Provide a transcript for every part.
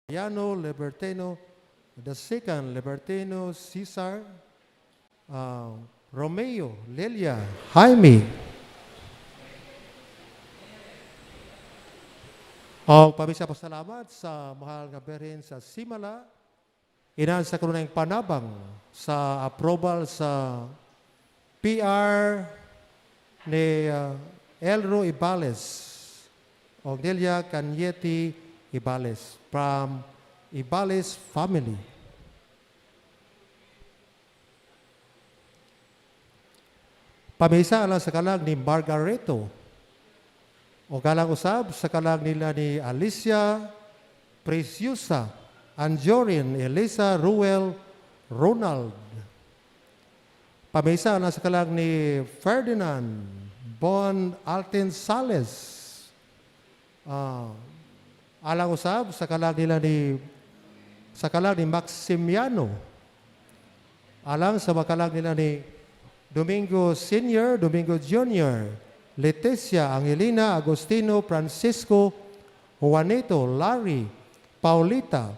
Yano Libertino, the second Libertino Cesar, Romeo, Lelia, Jaime. O pamisa pasalamat sa mahal nga berhen sa Simala, inan sa kanunayang panabang sa approval sa PR ni Elro Ibales o Delia Canyeti Ibales from Ibales family. Pamisa ala sa kalag ni Margareto o galang usab sa kalag nila ni Alicia, Preciosa, Anjorin, Elisa, Ruel, Ronald. Pamisa ala sa kalag ni Ferdinand, Bon Alten Sales. Alang usab sa kalag nila ni Maximiano. Alang sa makalag nila ni Domingo Senior, Domingo Junior, Leticia, Angelina, Agostino, Francisco, Juanito, Larry, Paulita,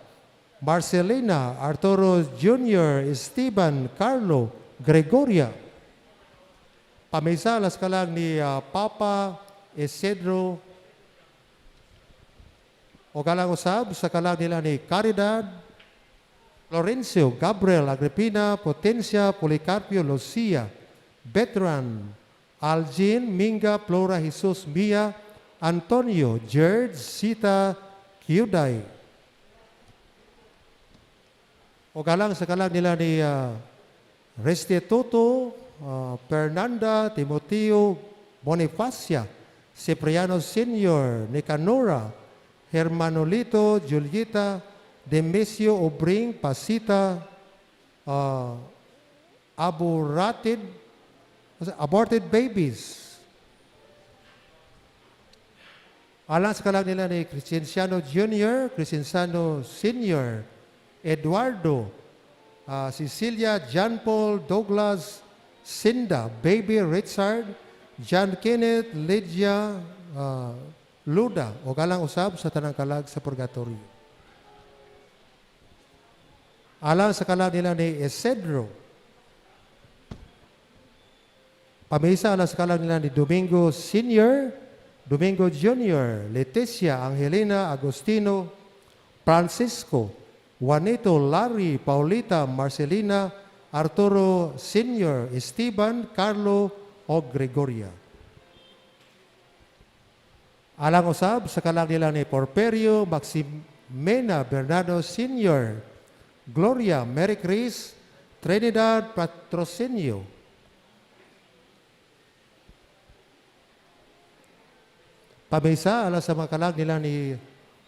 Marcelina, Arturo Junior, Esteban, Carlo, Gregoria. Pamisa las kalag ni Papa Isidro o galang usab sa kalag nila ni Caridad, Florencio, Gabriel, Agripina, Potencia, Policarpio, Lucia, Betran, Algin, Minga, Flora, Jesus, Mia, Antonio, George, Sita, Kyuday. O galang sa kalag nila ni Restituto, Fernanda, Timoteo, Bonifacia, Cipriano Senior, Nicanora, Hermanolito, Julieta, Demesio, Obring, Pasita, aborted babies. Alang sa kalag nila ni Crescenciano Jr., Crescenciano Senior, Eduardo, Cecilia, John Paul, Douglas, Cinda, Baby Richard, John Kenneth, Lydia, Luda, o galang usab sa tanang kalag sa purgatorio. Alang sa kalag nila ni Isidro, pamisa alang sa kalag nila ni Domingo Senior, Domingo Junior, Leticia, Angelina, Agostino, Francisco, Juanito, Larry, Paulita, Marcelina, Arturo Senior, Esteban, Carlo, o Gregoria. Alang usab sa kalag nila ni Porperio, Maximena, Bernardo Senior, Gloria, Mary Chris, Trinidad, Patrocinio. Pamisa ala sa mga kalag nila ni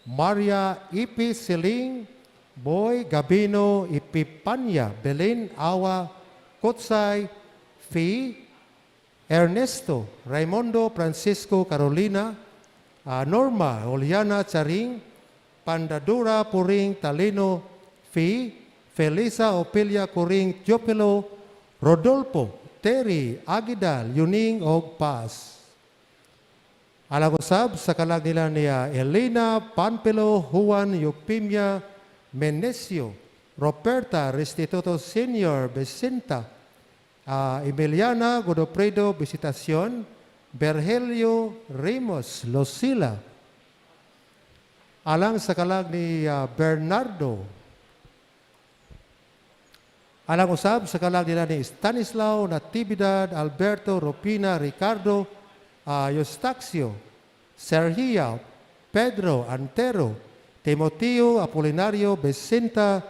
Maria Ipi Siling, Boy Gabino, Ipipanya, Belen Awa, Kotsay, Fi, Ernesto, Raimundo, Francisco, Carolina, Norma, Oliana, Charing, Pandadura, Puring, Talino, Fi, Felisa, Opilia, Kuring, Jopelo, Rodolfo, Terry, Agidal, Yuning, og Paz. Alang usab sa kalag nila ni Elena, Panpelo, Juan, Eupimia, Menecio, Roberta, Restituto Senior, Becinta, Emiliana, Godofredo, Visitacion, Berhelio, Ramos, Lucila. Alang sa kalag ni Bernardo. Alang usab sa kalag nila ni Stanislao, Natividad, Alberto, Rupina, Ricardo, Eustacio, Sergia, Pedro, Antero, Timoteo, Apolinario, Becinta,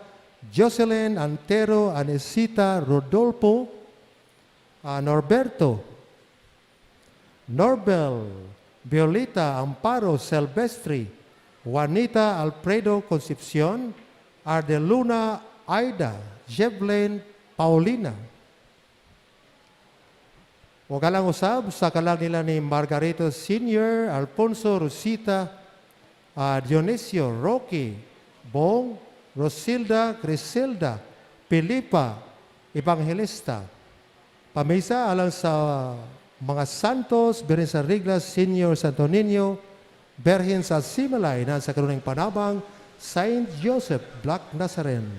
Jocelyn, Antero, Anesita, Rodolfo, Norberto, Norbel, Violeta, Amparo, Silvestri, Juanita, Alfredo, Concepcion, Ardeluna, Aida, Jevlin, Paulina. O galang usab sa kalag nila ni Margarito Senior, Alfonso, Rosita, Dionisio, Rocky, Bong, Rosilda, Griselda, Pilipa, Evangelista. Pamisa alang sa mga santos, Berhen sa Reglas Senior Santo Niño, Berhen sa Simalay na sa kanunayang panabang Saint Joseph Black Nazarene.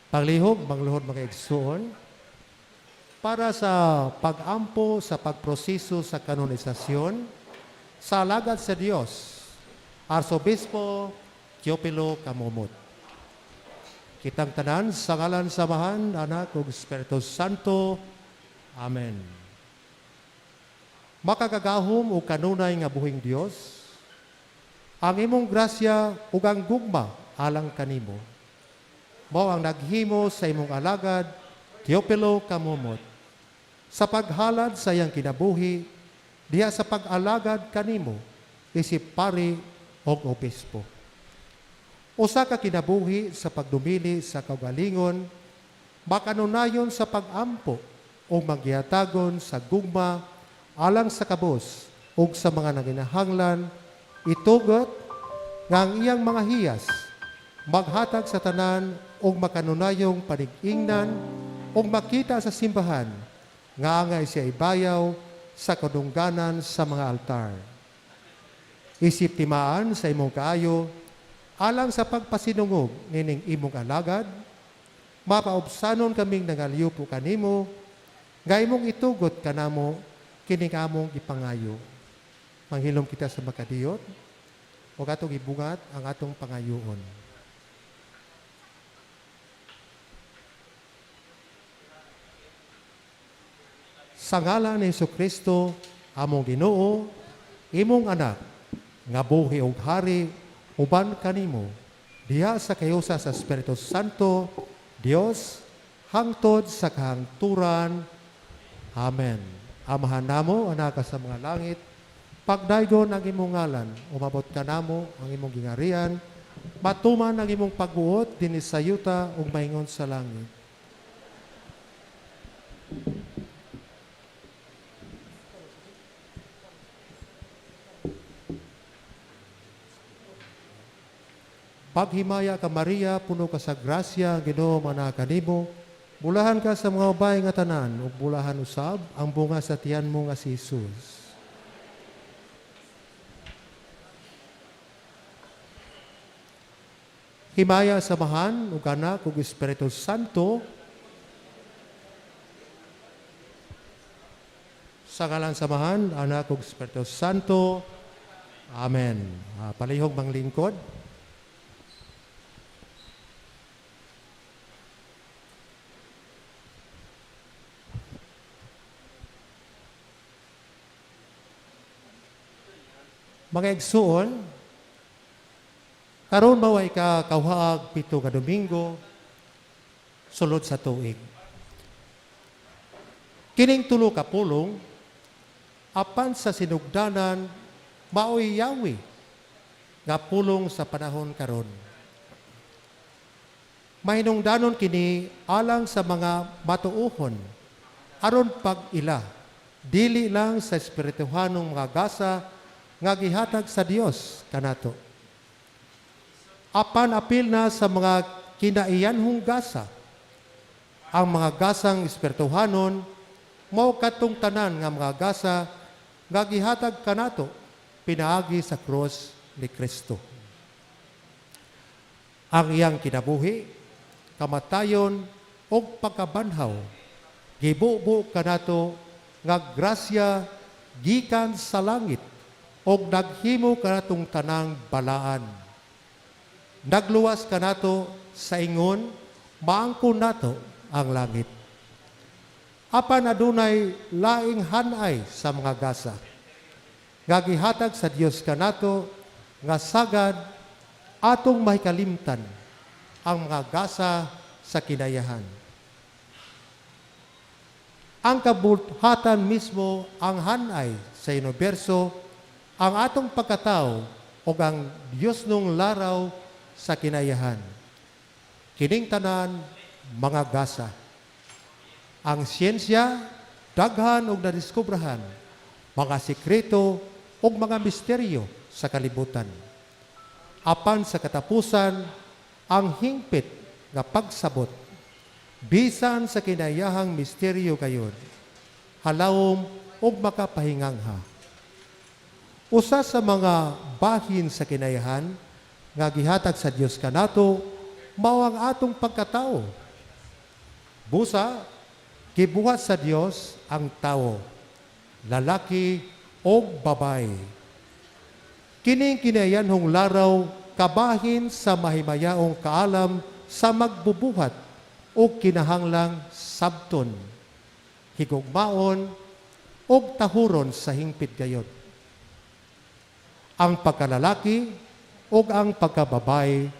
Paglihog, mangluhod mga igsoon, para sa pag-ampo sa pagproseso sa kanonisasyon, sa alagad sa Diyos, Arsobispo Teopilo Camumot. Kitang tanan sa ngalan samahan, Anak ug Espiritu Santo. Amen. Makagagahom o kanunay nga buhing Dios, ang imong grasya ug ang gugma alang kanimo. Mao ang naghimo sa imong alagad, Teopilo Camumot, sa paghalad sa iyang kinabuhi, diha sa pag-alagad kanimo, isip pari o obispo. Usa ka kinabuhi sa pagdumili sa kaugalingon, makanunayon sa pag-ampo o magyatagon sa gugma alang sa kabos o sa mga nanginahanglan, itugot nga ang iyang mga hiyas, maghatag sa tanan o makanunayong panig-ingnan o makita sa simbahan nga angay siya ibayaw sa kadungganan sa mga altar. Isip timaan sa imong kaayo alang sa pagpasinungog nining imong alagad, mapaubsanon kaming nangalyupo kanimo nga imong itugot kanamo kining among ipangayo. Manghilom kita sa makadiyot o atong ibungat ang atong pangayoon. Sa ngalan ni Jesucristo, among Ginoo, imong anak, nga buhi ug hari, uban kanimo, diha sa kayusa sa Espiritu Santo, Dios, hangtod sa kahangturan. Amen. Amahan namo, anak sa mga langit, pagdaygon ang imong ngalan, umabot ka namo ang imong gingarian, matuman ang imong pagbuot, dinis sa yuta, ug maingon sa langit. Paghimaya ka Maria, puno ka sa grasya, Ginoo man kanimo. Bulahan ka sa mga ubay nga tanan, ug bulahan usab ang bunga sa tiyan mo nga si Jesus. Himaya samahan ug anak ug Espiritu Santo. Sa ngalan samahan, anak ug Espiritu Santo. Amen. Palihog mang lingkod. Mga igsuon, karon maway ka kauhaag 7 ka Domingo, sulod sa tuig. Kining 3 ka pulong, apan sa sinugdanan, maoy yawi, nga pulong sa panahon karon. Mahinungdanon kini alang sa mga matuuhon, aron pag-ila, dili lang sa espirituhanong mga gasa, nga gihatag sa Dios kanato. Apan apil na sa mga kinaiyanhong gasa, ang mga gasang espirituhanon, mao katong tanan nga mga gasa nga gihatag kanato pinaagi sa krus ni Kristo. Ang iyang kinabuhi, kamatayon o pagkabanhaw, gibubo kanato nga grasya gikan sa langit og naghimo kanatong tanang balaan. Nagluwas kanato sa ingon, maangkon nato ang langit. Apan adunay laing hanay sa mga gasa, nga gihatag sa Dios kanato, nga sagad atong mahikalimtan ang mga gasa sa kinayahan. Ang kabuhatan mismo ang hanay sa universo, ang atong pagkatao o ang Diyos nung laraw sa kinayahan. Kining tanan, mga gasa. Ang siyensya, daghan o nadiskubrahan, mga sikreto ug mga misteryo sa kalibutan. Apan sa katapusan, ang hingpit nga pagsabot, bisan sa kinayahang misteryo kayon, halawom ug makapahingangha. Usa sa mga bahin sa kinayahan nga gihatag sa Dios kanato mao ang atong pagkatao. Busa, gibuhat sa Dios ang tao, lalaki o babae. Kining kinayanhong laraw kabahin sa mahimayaong kaalam sa magbubuhat o kinahanglang sabton, higugmaon o tahuron sa hingpit gayod. Ang pagkalalaki o ang pagkababae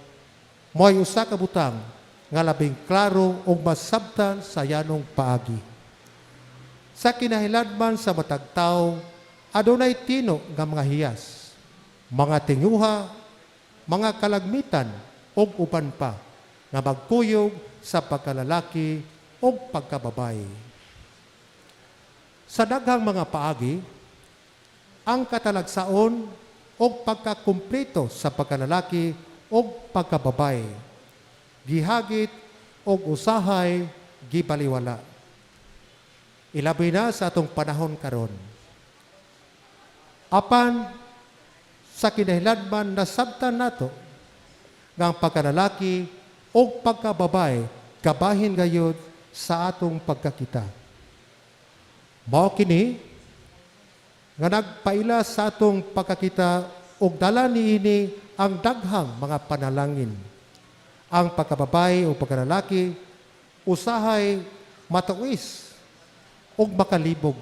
mo'y usa ka butang nga labing klaro o masabtan sa yanong paagi. Sa kinahiladman sa matag tawo, adunay tino nga mga hiyas, mga tinguha, mga kalagmitan o uban pa nga magkuyog sa pagkalalaki o pagkababae. Sa daghang mga paagi, ang katalagsaon o pagkakumpleto sa pagkalalaki o pagkababae, gihagit o usahay gibaliwala. Ilabi na sa atong panahon karon. Apan sa kinahilagman nasabtan nato nga ang pagkalalaki o pagkababae kabahin gayud sa atong pagkakita. Mao kini nga nagpaila sa atong pagkakita ug dala niini ang daghang mga panalangin. Ang pagkababae o pagkalalaki usahay matuis ug makalibog.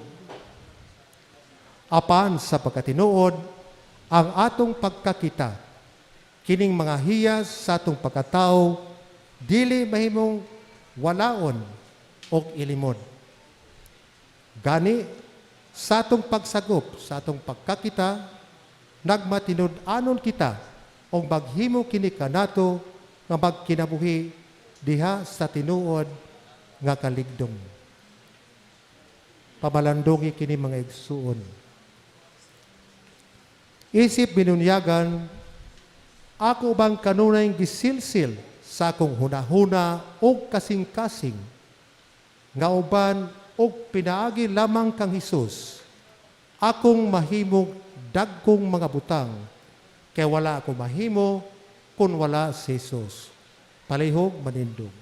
Apan sa pagkatinuod, ang atong pagkakita, kining mga hiyas sa atong pagkatao, dili mahimong walaon o ilimod. Gani, sa atong pagsagop, sa atong pagkakita, nagmatinud-anon kita o maghimo kini kanato nga magkinabuhi diha sa tinuod nga kaligdong. Pamalandongi kini mga igsuon. Isip binunyagan, ako bang kanunay gisilsil sa akong hunahuna o kasing-kasing, nga uban o pinaagi lamang kang Hesus, akong mahimong dagkong mga butang, kay wala ako mahimo kung wala si Hesus. Palihog manindog.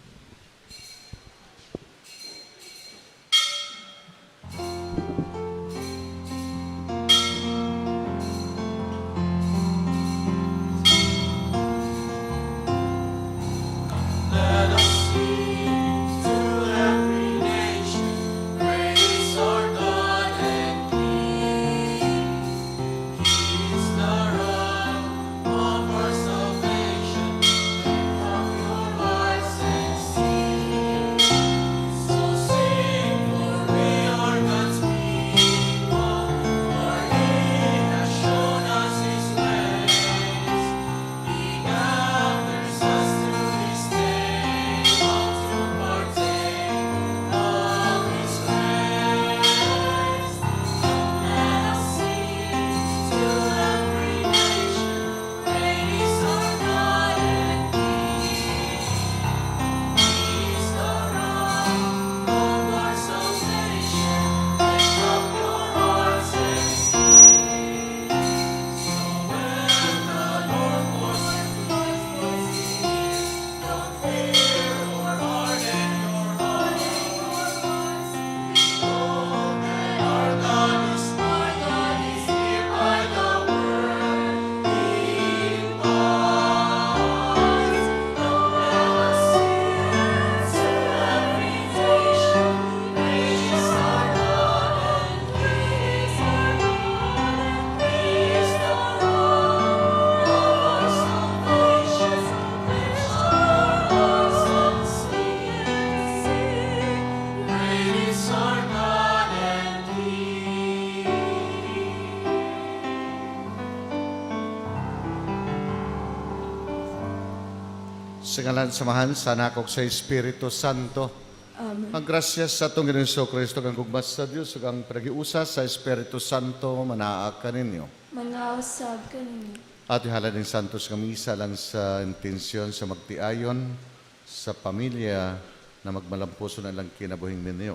Sa ngalan samahan sa nakok sa Espiritu Santo. Amen. Ang grasya sa atong Ginoong Kristo kang gugmas sa Dios ug ang pag-iusa sa Espiritu Santo manaa kaninyo. Mga usab kanimo. At ihala ng Santos nga misa lang sa intensyon sa magtiayon sa pamilya na magmalampuso na lang kinabuhing ninyo.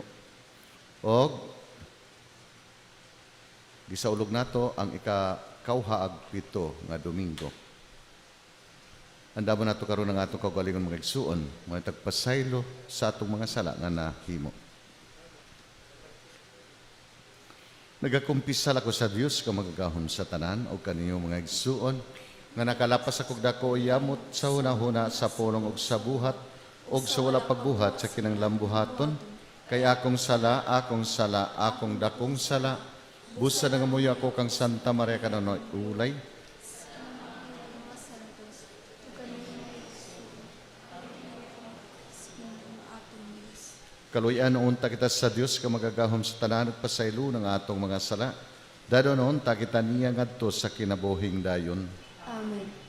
O gisaulog nato ang ikakauhaag pito nga Domingo. Andamo nato karon ang atong kaugalingon mga igsuon, mga tagpasaylo sa atong mga sala nga nahimo. Nagakumpisal ako sa Dios ka magagahom sa tanan o kaninyo mga igsuon nga nakalapas akog dako yamot sa hunahuna sa pulong og sa buhat og sa wala pagbuhat sa kinanglang buhaton kay akong sala, akong dakong sala busa nga moyo ako kang Santa Maria Kananoy ulay kaluyan unta kita sa Dios ka magagahom sa tanan at pasaylo ng atong mga sala. Dado noon ta kita niya ngadto sa kinabuhing dayon. Amen.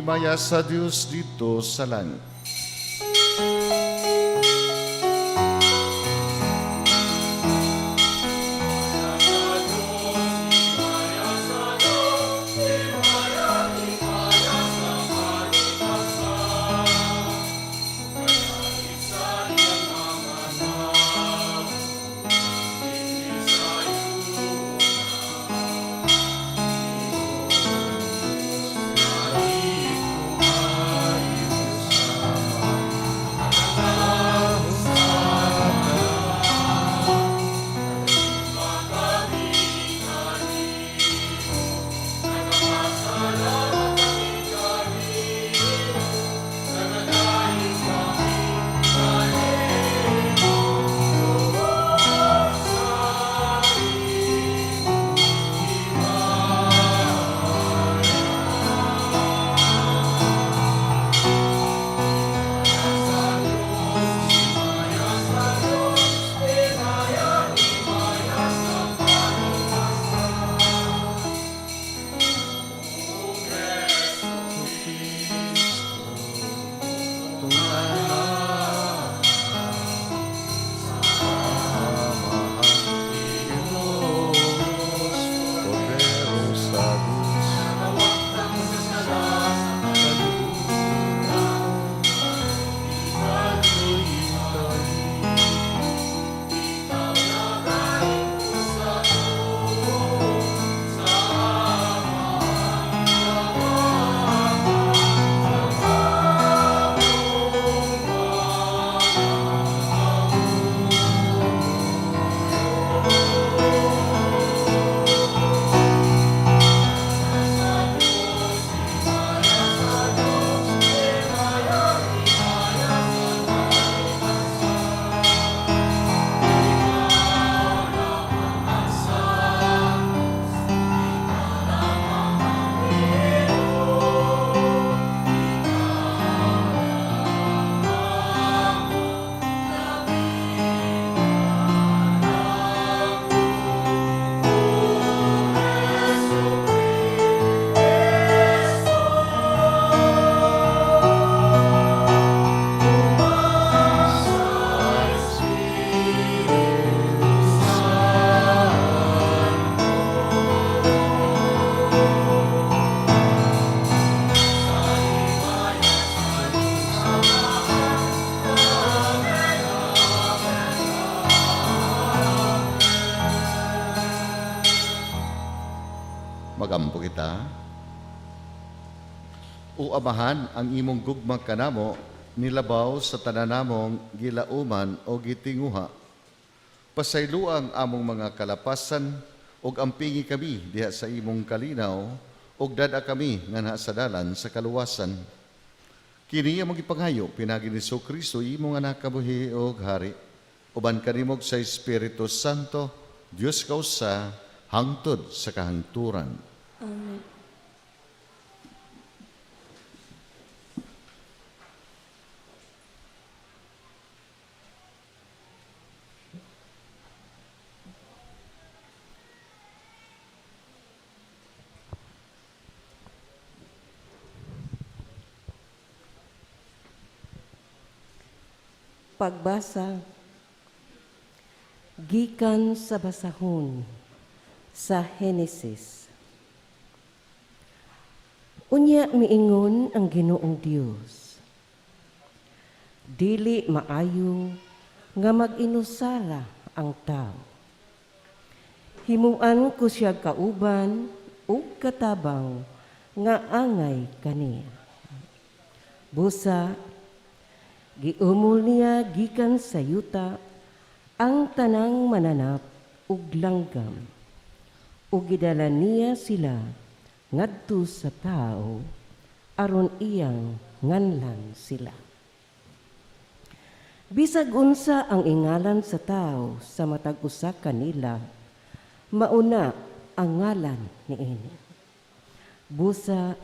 Himaya sa Dios dito sa langit. O Amahan, ang imong gugma kanamo nilabaw sa tananamong gilauman o gitinguha. Pasaylo ang among mga kalapasan ug ampingi kami diha sa imong kalinaw ug dada kami nga naa sa dalan sa kaluwasan. Kini among ipanghayo pinagi ni Kristo imong anak kabuhi ug hari. Uban kanimog sa Espiritu Santo, Dios kausa hangtod sa kahangturan. Amen. Pagbasa gikan sa basahon sa Henesis. Unya miingon ang Ginoong Dios, dili maayo nga mag-inusara ang tao. Himuan ko siya kauban ug katabang nga angay kaniya. Busa giumol niya gikan sa yuta ang tanang mananap ug langgam, ug gidala niya sila ngadto sa tao aron iyang nganlan sila. Bisag unsa ang ingalan sa tao sa matag usa kanila, mauna ang ngalan niini. Busa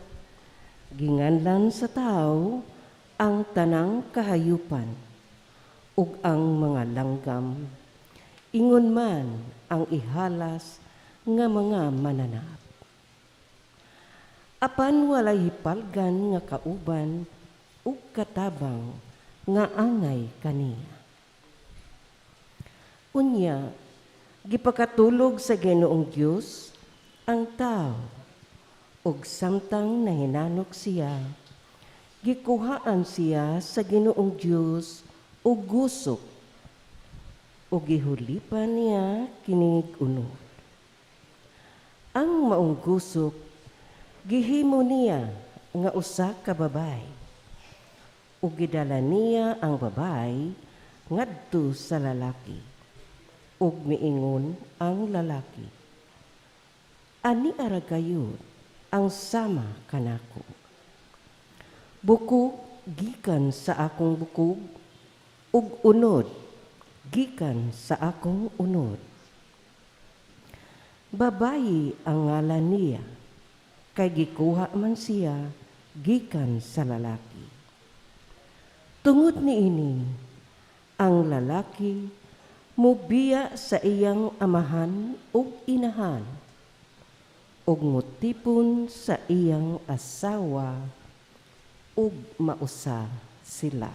ginganlan sa tao ang tanang kahayupan ug ang mga langgam, ingon man ang ihalas nga mga mananap. Apan walay hipalgan nga kauban ug katabang nga angay kaniya. Unya, gipakatulog sa Ginoong Dios ang tao ug samtang nahinanok siya, gikuhaan siya sa Ginoong Dios ug gusok ug gihulipan niya kining unod. Ang maong gusok gihimo niya nga usa ka babay ug gidala niya ang babay ngadto sa lalaki ug miingon ang lalaki, ani ara gayud ang sama kanako. Bukog gikan sa akong bukog ug unod gikan sa akong unod. Babayi ang ngalan niya, kay gikuha man siya gikan sa lalaki. Tungod niini, ang lalaki mubiya sa iyang amahan ug inahan ug mutipon sa iyang asawa ug mausa sila.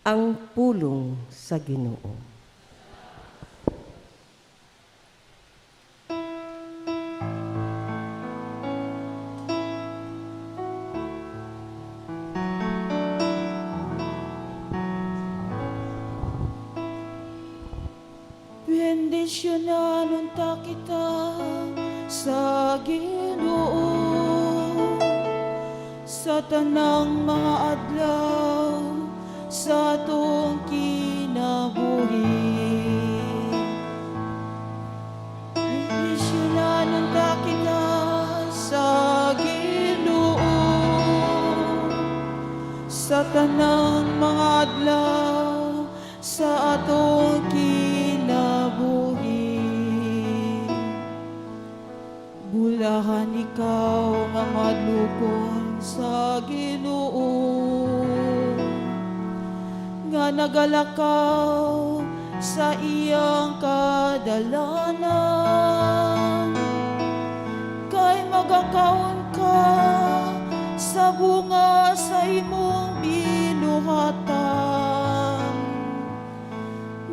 Ang pulong sa Ginoo. Bendisyonan unta kita sa Ginoo sa tanang mga adlaw sa atong kinabuhi. Bendisyonan unta kita sa Ginoo sa tanang mga adlaw sa atong kinabuhi. Bulahan ikaw nga madlukon sa Ginoo, nga nagalakaw sa iyang kadalanan, kay magakaon ka sa bunga sa imong binuhatan.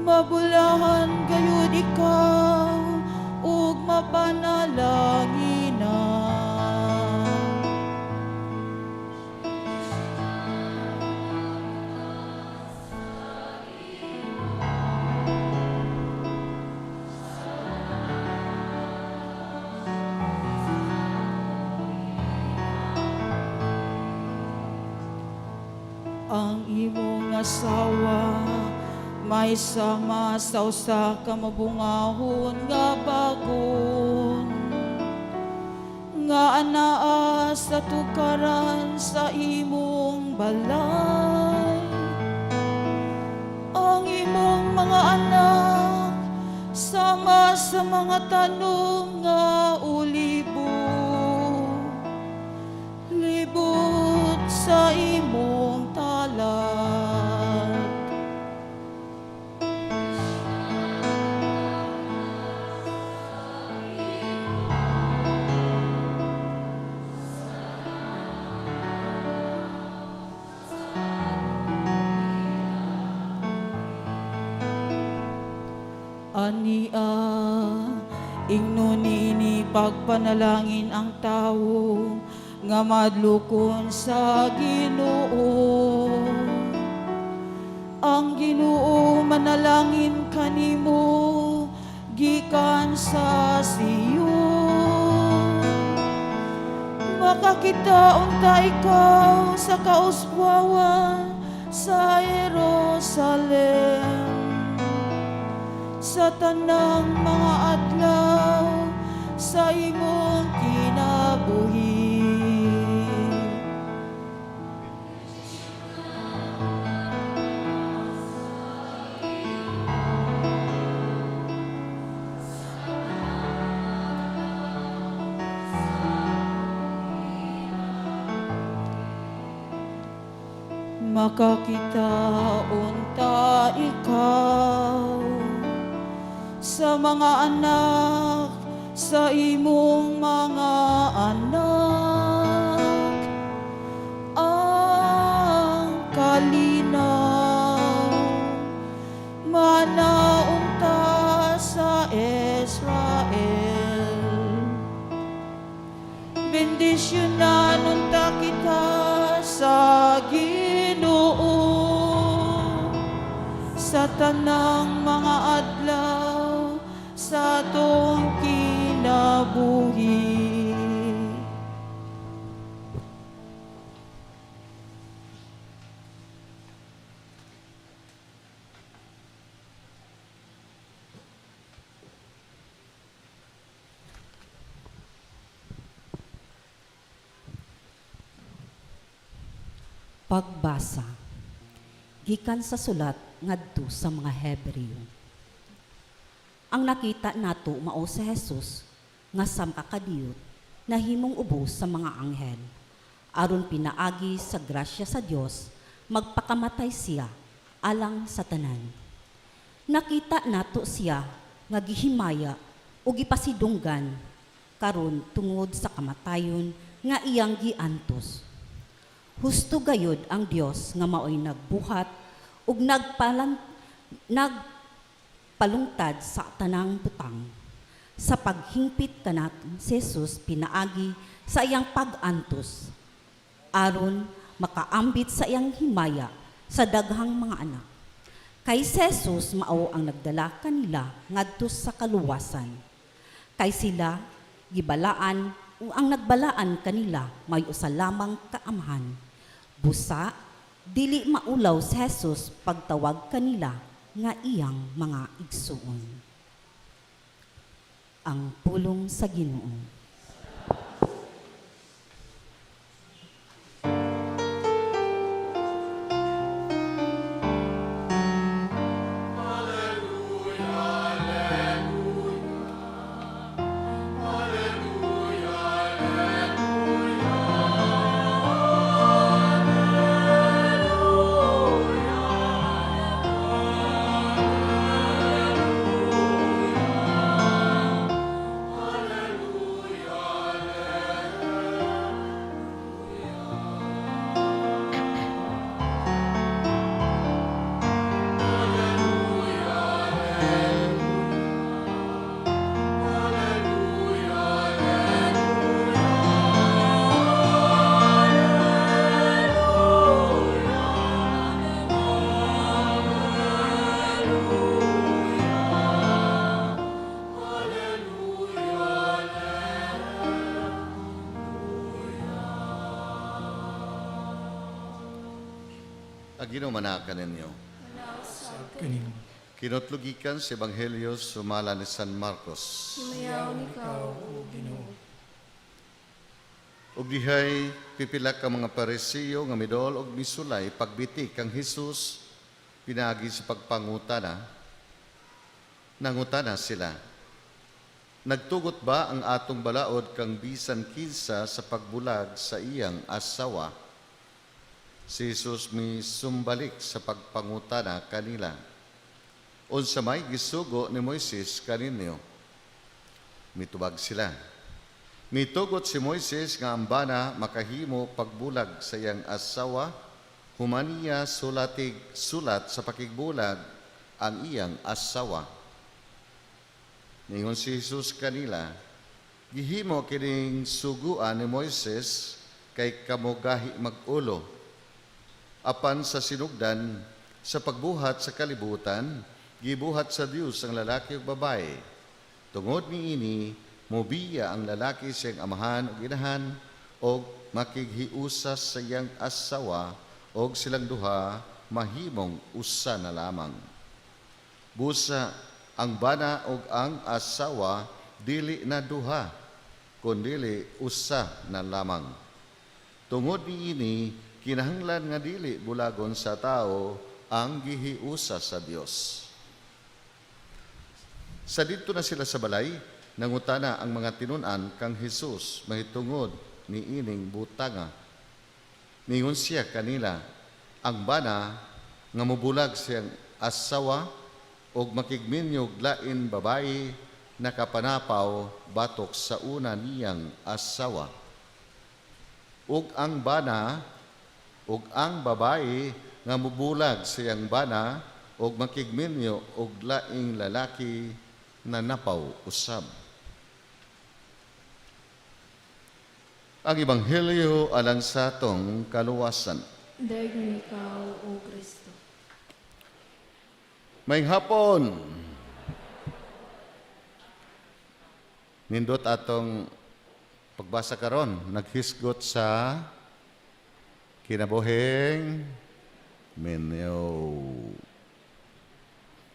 Mabulahan gayud ikaw ug mapanalangina. ang imong asawa may sama sa usa ka mabungahon nga bagon nga anaa sa tukaran sa imong balay. Ang imong mga anak sama sa mga tanong nga ulibo, libot sa imong talat. Ania, ingno ni pagpanalangin ang tawo nga madlukon sa Ginoo. Ang Ginoo manalangin kanimo gikan sa Siyon. Makakita unta ikaw sa kauswawan sa Jerusalem. Sa tanang mga adlaw sa imong kinabuhi. Makakita unta ikaw sa mga anak, sa imong mga anak, ang kalinaw manaunta sa Israel. Bendisyonan unta kita sa Ginoo sa tanang mga adlaw sa atong kinabuhi. Pagbasa gikan sa sulat ngadto sa mga Hebreo. Ang nakita nato mao si Jesus nga samkakadiyot nahimong ubos sa mga anghel aron pinaagi sa grasya sa Dios magpakamatay siya alang sa tanan. Nakita nato siya nga gihimaya o gipasidunggan karon tungod sa kamatayon nga iyang giantos. Husto gayud ang Dios nga maoy nagbuhat ug nagpalungtad sa tanang butang. Sa paghingpit kanaton si Jesus pinaagi sa iyang pag-antos aron makaambit sa iyang himaya sa daghang mga anak. Kay si Jesus mao ang nagdala kanila ngadto sa kaluwasan. Kay sila gibalaan ug ang nagbalaan kanila may usa lamang kaamahan. Busa, dili maulaw si Jesus pagtawag kanila nga iyang mga igsuon. Ang pulong sa Ginoo. Aginomanakan ninyo. Nausab Kanino. Kinotlugikan sa Ebanghelyo sumala ni San Marcos. Himayaw ni Kao, O Ginoo. Ug dihay pipila ka mga Parisiyo nga midol og misulay pagbiti kang Hesus pinagi sa pagpangutana. Nangutana sila. Nagtugot ba ang atong balaod kang bisan kinsa sa pagbulag sa iyang asawa? Si Jesus mi sumbalik sa pagpangutana kanila. Unsa may gisugo ni Moises kaninyo? Mitubag sila. Mitugot si Moises nga ang bana makahimo pagbulag sa iyang asawa, humaniya sulat sa pakigbulag ang iyang asawa. Ningon si Jesus kanila, gihimo kining suguan ni Moises kay kamugahi mag-ulo. Apan sa sinugdan, sa pagbuhat sa kalibutan, gibuhat sa Dios ang lalaki ug babae. Tungod niini, mobiya ang lalaki siyang amahan ug inahan og makighiusas sa iyang asawa og silang duha mahimong usa na lamang. Busa ang bana ug ang asawa dili na duha kundi usa na lamang. Tungod niini kinahanglan nga dili bulagon sa tao ang gihiusa sa Dios. Sa didto na sila sa balay, nangutana ang mga tinun-an kang Hesus mahitungod ni ining butanga. Ningon siya kanila, ang bana nga mubulag siyang asawa og makigminyog lain babae nakapanapaw batok sa una niyang asawa. Ug ang bana ug ang babae nga mubulag siyang bana og makigminyo og laing lalaki na napaw usab. Ang Ebanghelyo alang sa atong kaluwasan. Daig ni Kao, O Kristo. May hapon. Nindot atong pagbasa karon, naghisgot sa kinabuhing minyo.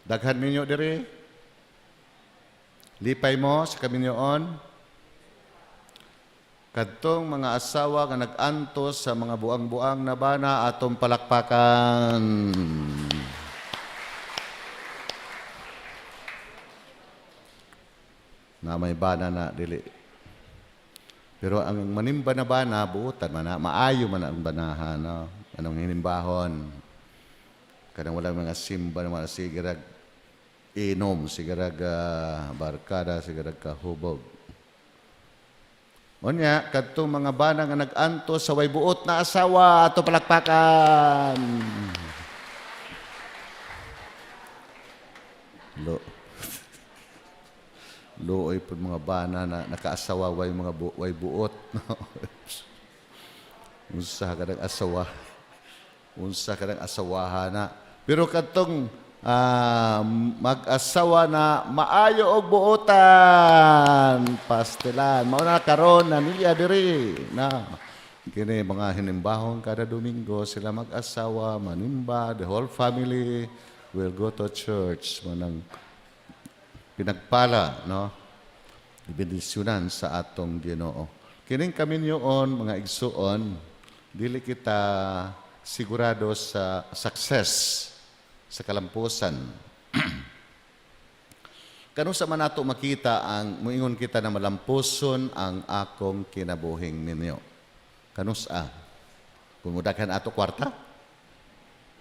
Daghan minyo diri. Lipay mo sa kaminyoon. Kadtong mga asawa nga nag-antos sa mga buang-buang na bana atong palakpakan. Na may bana na dili. Pero ang manimba na bana, buutan man na, maayo man ang banahan. No? Anong hinimbahon? Kanang walang mga simba na mga sigirag inom, sigirag barkada, sigirag kahubog. Unya, kadtong mga bana nga nag-anto sa way buot na asawa, ato palakpakan. Looy po mga bana na nakaasawa way mga way buot. Unsa ka ng asawa. Unsa ka ng asawahan na. Pero kadtong mag-asawa na maayo og buotan, pastelan. Mao na karon na niya diri na kini mga hinimbahon kada Domingo sila mag-asawa, manimba, the whole family will go to church manang pinagpala, no? Ibendisyonan sa atong Ginoo. Kining kaminyoon, mga igsuon, dili kita sigurado sa success sa kalampusan. Kano sa man nato makita ang muingon kita na malampuson ang akong kinabuhing ninyo. Kanusa? Kumudaghan ato kwarta?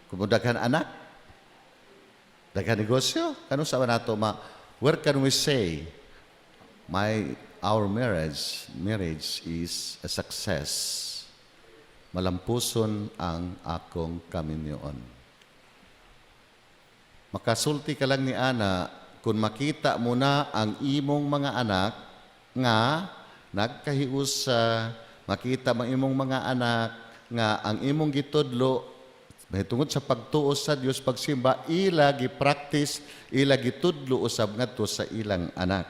Kumudaghan anak? Daghan negosyo? Kanusa man nato where can we say our marriage is a success? Malampuson ang akong kaminyoon. Makasulti ka lang ni Ana kung makita mo na ang imong mga anak nga nagkahiusa, makita mo imong mga anak nga ang imong gitudlo mahitungod sa pagtuo sa Dios pagsimba ila gi-practice, ila gitudlo usab ngadto sa ilang anak.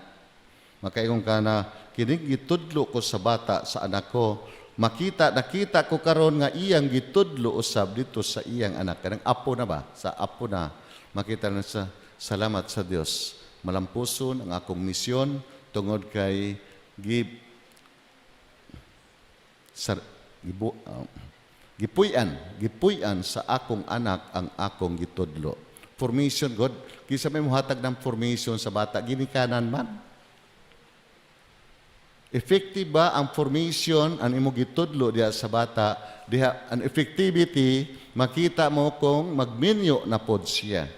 Makaingon ka na kining gitudlo ko sa bata sa anak ko nakita ko karon nga iyang gitudlo usab dito sa iyang anak. Kanang apo na ba? Sa apo na. Makita na sa salamat sa Dios. Malampuson ang akong misyon tungod kay gipuy-an sa akong anak ang akong gitudlo. Formation, God. Kisa may muhatag ng formation sa bata, ginikanan man. Effective ba ang formation, ang imo gitudlo diha sa bata, diha ang effectivity, makita mo kung magminyo na pod siya.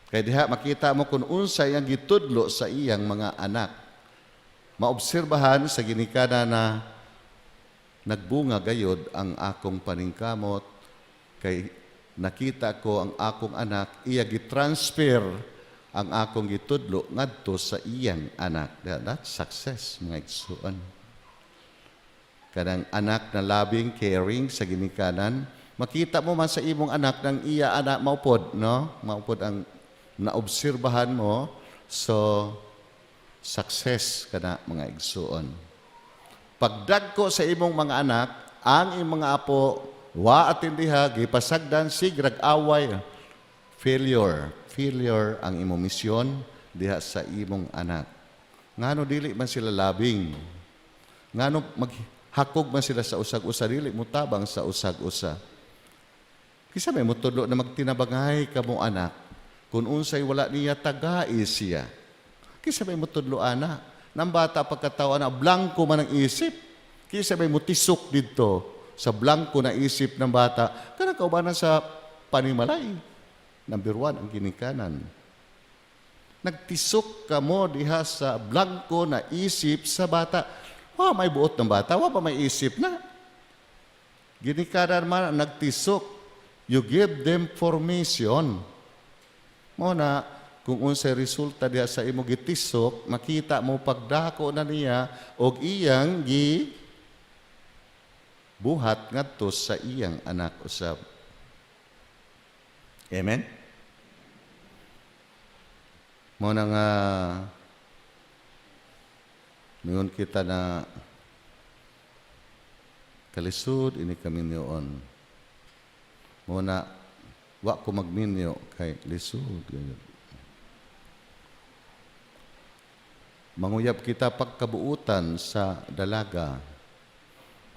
Kaya diha makita mo kung unsay ang gitudlo sa iyang mga anak. Maobserbahan sa ginikana na nagbunga gayod ang akong paningkamot, kay nakita ko ang akong anak, iya gitransfer ang akong gitudlo ngadto sa iyang anak. That's success, mga igsuon. Kanang anak na loving, caring sa ginikanan, makita mo man sa imong anak ng iya anak maupod, no? Maupod ang naobserbahan mo, so success kana mga igsuon. Pagdagko sa imong mga anak, ang imong mga apo wa atindiha gipasagdan sigrag away, failure ang imong misyon diha sa imong anak. Ngano dili man sila labing? Ngano maghakog man sila sa usag-usa, dili mutabang sa usag-usa? Kisa may mutudlo na magtinabangay kamo anak kung unsay wala niya tagai siya. Kisa may mutudlo ana nang bata pagkatawa na blanco man ang isip. Kisa may mutisok dito sa blanco na isip ng bata, kana kaubanan sa panimalay. Number 1, ang ginikanan. Nagtisok ka mo diha sa blanco na isip sa bata. May buot ng bata, pa may isip na. Ginikanan man ang nagtisok. You give them formation. Mo na, kung unsay resulta diha sa imo gitisok, makita mo pagdako na niya og iyang buhat ngadto sa iyang anak usab. Amen? Mo na nga ngayon kita na kalisod ini kami niyon. Mo na wa ko magminyo kay lisod ganyan. Manguyab kita pagkabuutan sa dalaga.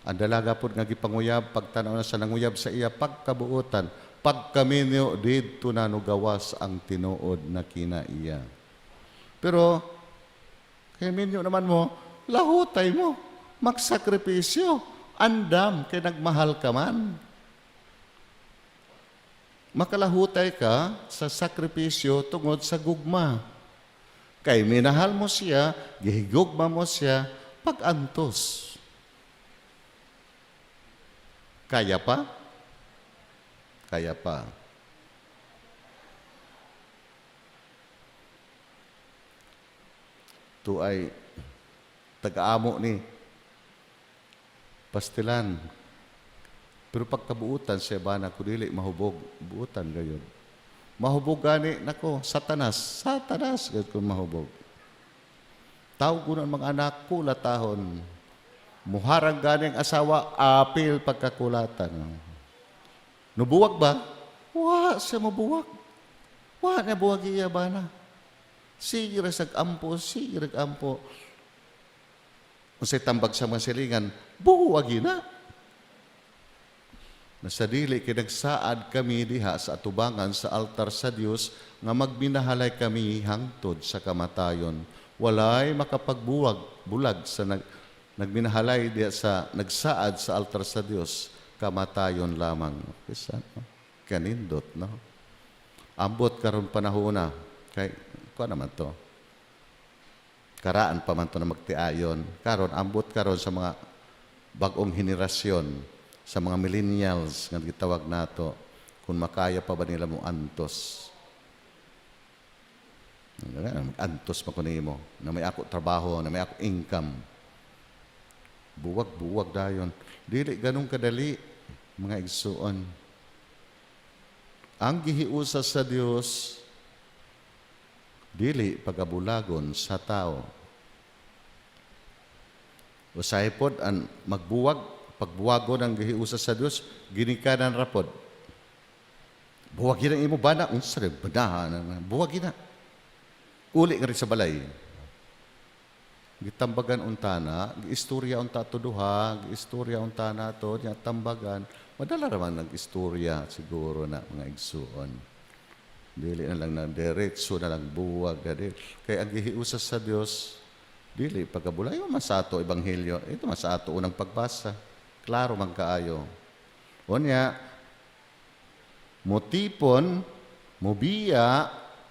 Ang dalaga po nga gipanguyab, pagtanaw na sa nanguyab sa iya pagkabuutan, pagkaminyo dito na nugawas ang tinuod na kinaiya. Pero, kay minyo naman mo, lahutay mo, magsakripisyo, andam, kay nagmahal ka man. Makalahutay ka sa sakripisyo tungod sa gugma. Kay minahal mo siya, gihigugma mo siya, pag-antos. Kaya pa? Kaya pa. Ito ay taga-amo ni pastilan. Pero pagkabuutan siya ba na kudili mahubog, buutan gayon. Mahubog gani, nako, satanas, gayud kung mahubog. Tawag ko ng mga anak, kulatahon. Muharang ganing asawa, apil pagkakulatan. Nubuwag ba? Wa siya mabuwag. Wa na buwag iya ba na? Sige ampo. Kung sa'y tambag sa mga silingan, buwag na. Nasa dili kinagsaad kami diha sa atubangan sa altar sa Dios nga magbinahalay kami hangtod sa kamatayon. Walay makapagbulag sa nagbinahalay diha sa nagsaad sa altar sa Dios, kamatayon lamang. Kanindot, no? Ambot karon panahona kay ko naman to. Karaan pa man to na magtiayon. Karon ambot karon sa mga bagong henerasyon, sa mga millennials nga gitawag nato, kung makaya pa ba nila mo antos. Antos pa ko nimo na may ako trabaho, na may ako income. Buwag dayon. Dili ganun kadali, mga igsuon. Ang gihiusa sa Dios, dili pagabulagon sa tao. Usahay pod ang magbuwag, pagbuwagon ang gihiusa sa Dios, ginikanan ra pod. Buwagin ang imo bana, unsa rin banahan, buwagin na. Uli nga rin sa balay. Gitambagan untana, giistorya unta to duha, giistorya untana to, nya tambagan. Madala raman nag-istorya siguro na mga igsuon. Dili na lang ng diretso na lang buwag na din. Kaya ang gihiusas sa Dios, dili pagkabulay, masato ebanghelyo. Ito masato unang pagbasa. Klaro man kaayo. Unya, motipon, mubiya,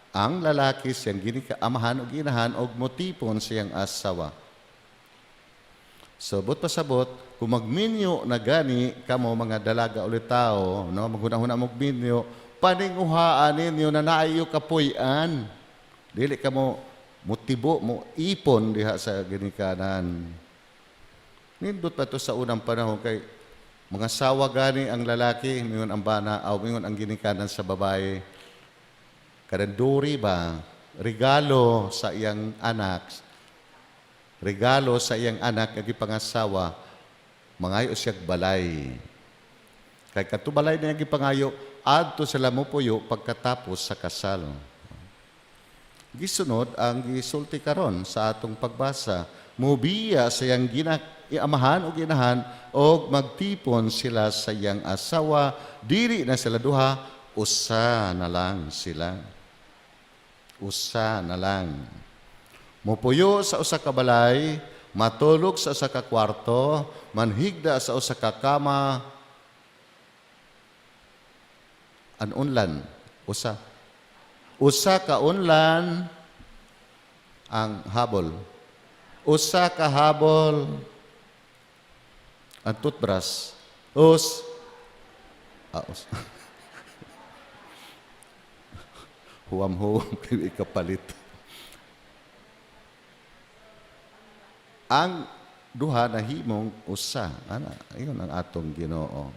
ang lalaki siyang amahan o ginahan o motipon siyang asawa. Sabot pasabot, kung magminyo na gani kamo mga dalaga ulit tao, no, maghuna-huna magminyo, paninguhaan ninyo na naayo kapuyan. Dili kamo motibo mo ipon diha sa ginikanan. Nindot pa to sa unang panahon kay mga sawa gani ang lalaki, mingon ang bana, aw mingon ang ginikanan sa babae. Karanduri ba? Regalo sa iyang anak. Regalo sa iyang anak ang ipangasawa, mangayo siyag balay. Kay katubalay na yung ipangayo, adto sila mo puyo pagkatapos sa kasal. Gisunod ang gisulti karon sa atong pagbasa, mubiya sa iyang amahan o ginahan o magtipon sila sa iyang asawa, diri na sila duha, usa na lang sila. Usa na lang. Mupuyo sa usa ka balay, matulog sa usa ka kwarto, manhigda sa usa ka kama, unlan, usa. Usa ka unlan ang habol. Usa ka habol ang toothbrush. Us. Huwam-huwam kayo ikapalit. Ang duha na himong usa. Iyon ang atong Ginoo.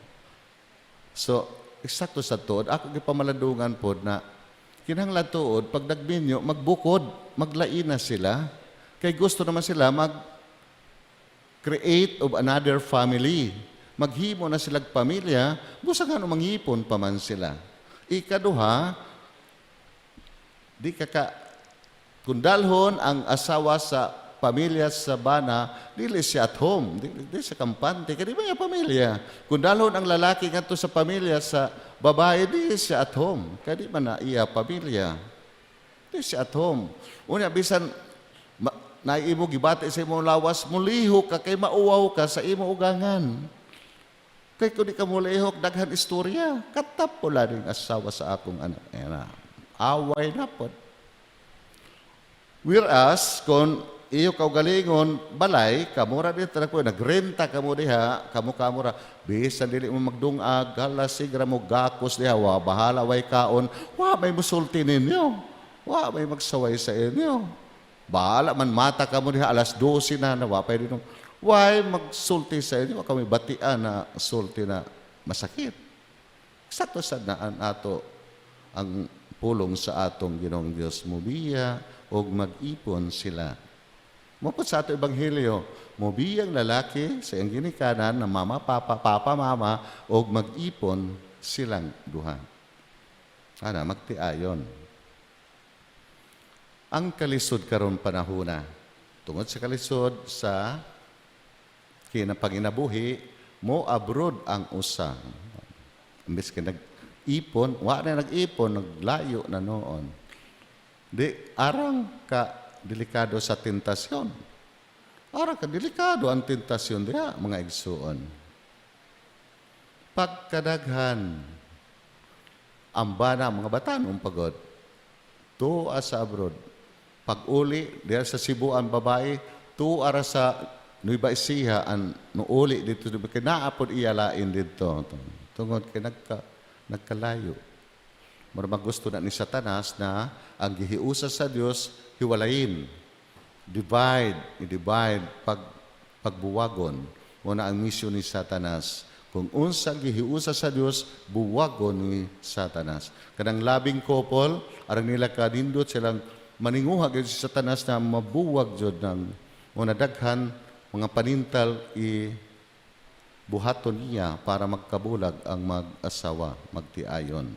So, eksakto sa tuod, ako gipamalandungan po na kinahanglan tuod, pag nagminyo, magbukod, maglain na sila. Kay gusto naman sila mag-create of another family. Maghimo na silang pamilya, busa nga manghipon pa man sila. Ikaduha, di kung dalhon ang asawa sa pamilya sa bana, dili siya at home, dili siya kampante, kaya di ba yung pamilya? Kung dalhon ang lalaki ngadto sa pamilya sa babae, dili siya at home, kaya di man na iya pamilya. Dili siya at home. Unya, bisan naimo gibati sa imong lawas, mulihok ka, kay mauwaw ka sa imong ugangan. Kaya kung di ka mulihok, daghan istorya, katap pula rin asawa sa akong anak. Away na po. Whereas, kung iyo kaugalingon, balay, kamura dito na po, nagrenta kamo diha, kamura, bisan dili mo magdungag, sigra mo gakos diha, bahala, way kaon, may musulti ninyo, may magsaway sa inyo. Bahala man mata kamo diha, alas 12 na, pwede nung, magsulti sa inyo, kami batian na sulti na masakit. Sakto sa naan ato, ang pulong sa atong Ginoong Dios, mubiya o mag-ipon sila. Mapot sa ato ebanghelyo, mubiyang lalaki sa iyang ginikanan na mama, papa, mama, o mag-ipon silang duha. Magtiayon. Ang kalisod karon panahona, tungod sa kalisod sa kinapanginabuhi, mo abroad ang usa. Imbes ka ipon, nag-ipon, naglayo na noon. Arang ka delikado sa tentasyon. Arang ka delikado ang tentasyon diya, mga igsuon. Pagkadaghan, ang bana, mga batanong pagod, tuwa sa abroad. Pag-uli, diya sa Cebu ang babae, tuwa sa Nueva Ecija, ang nuuli dito, kinaapod iyalain dito. Tungod kay nagkalayo. Marang gusto na ni Satanas na ang gihiusa sa Dios hiwalayin. I-divide, pagbuwagon. Muna ang misyon ni Satanas. Kung unsa gihiusa sa Dios, buwagon ni Satanas. Kanang labing couple, arang nila kanindot silang maninguha gyud si Satanas na mabuwag jud ng muna daghan mga panintal buhaton niya para magkabulag ang mag-asawa, magtiayon.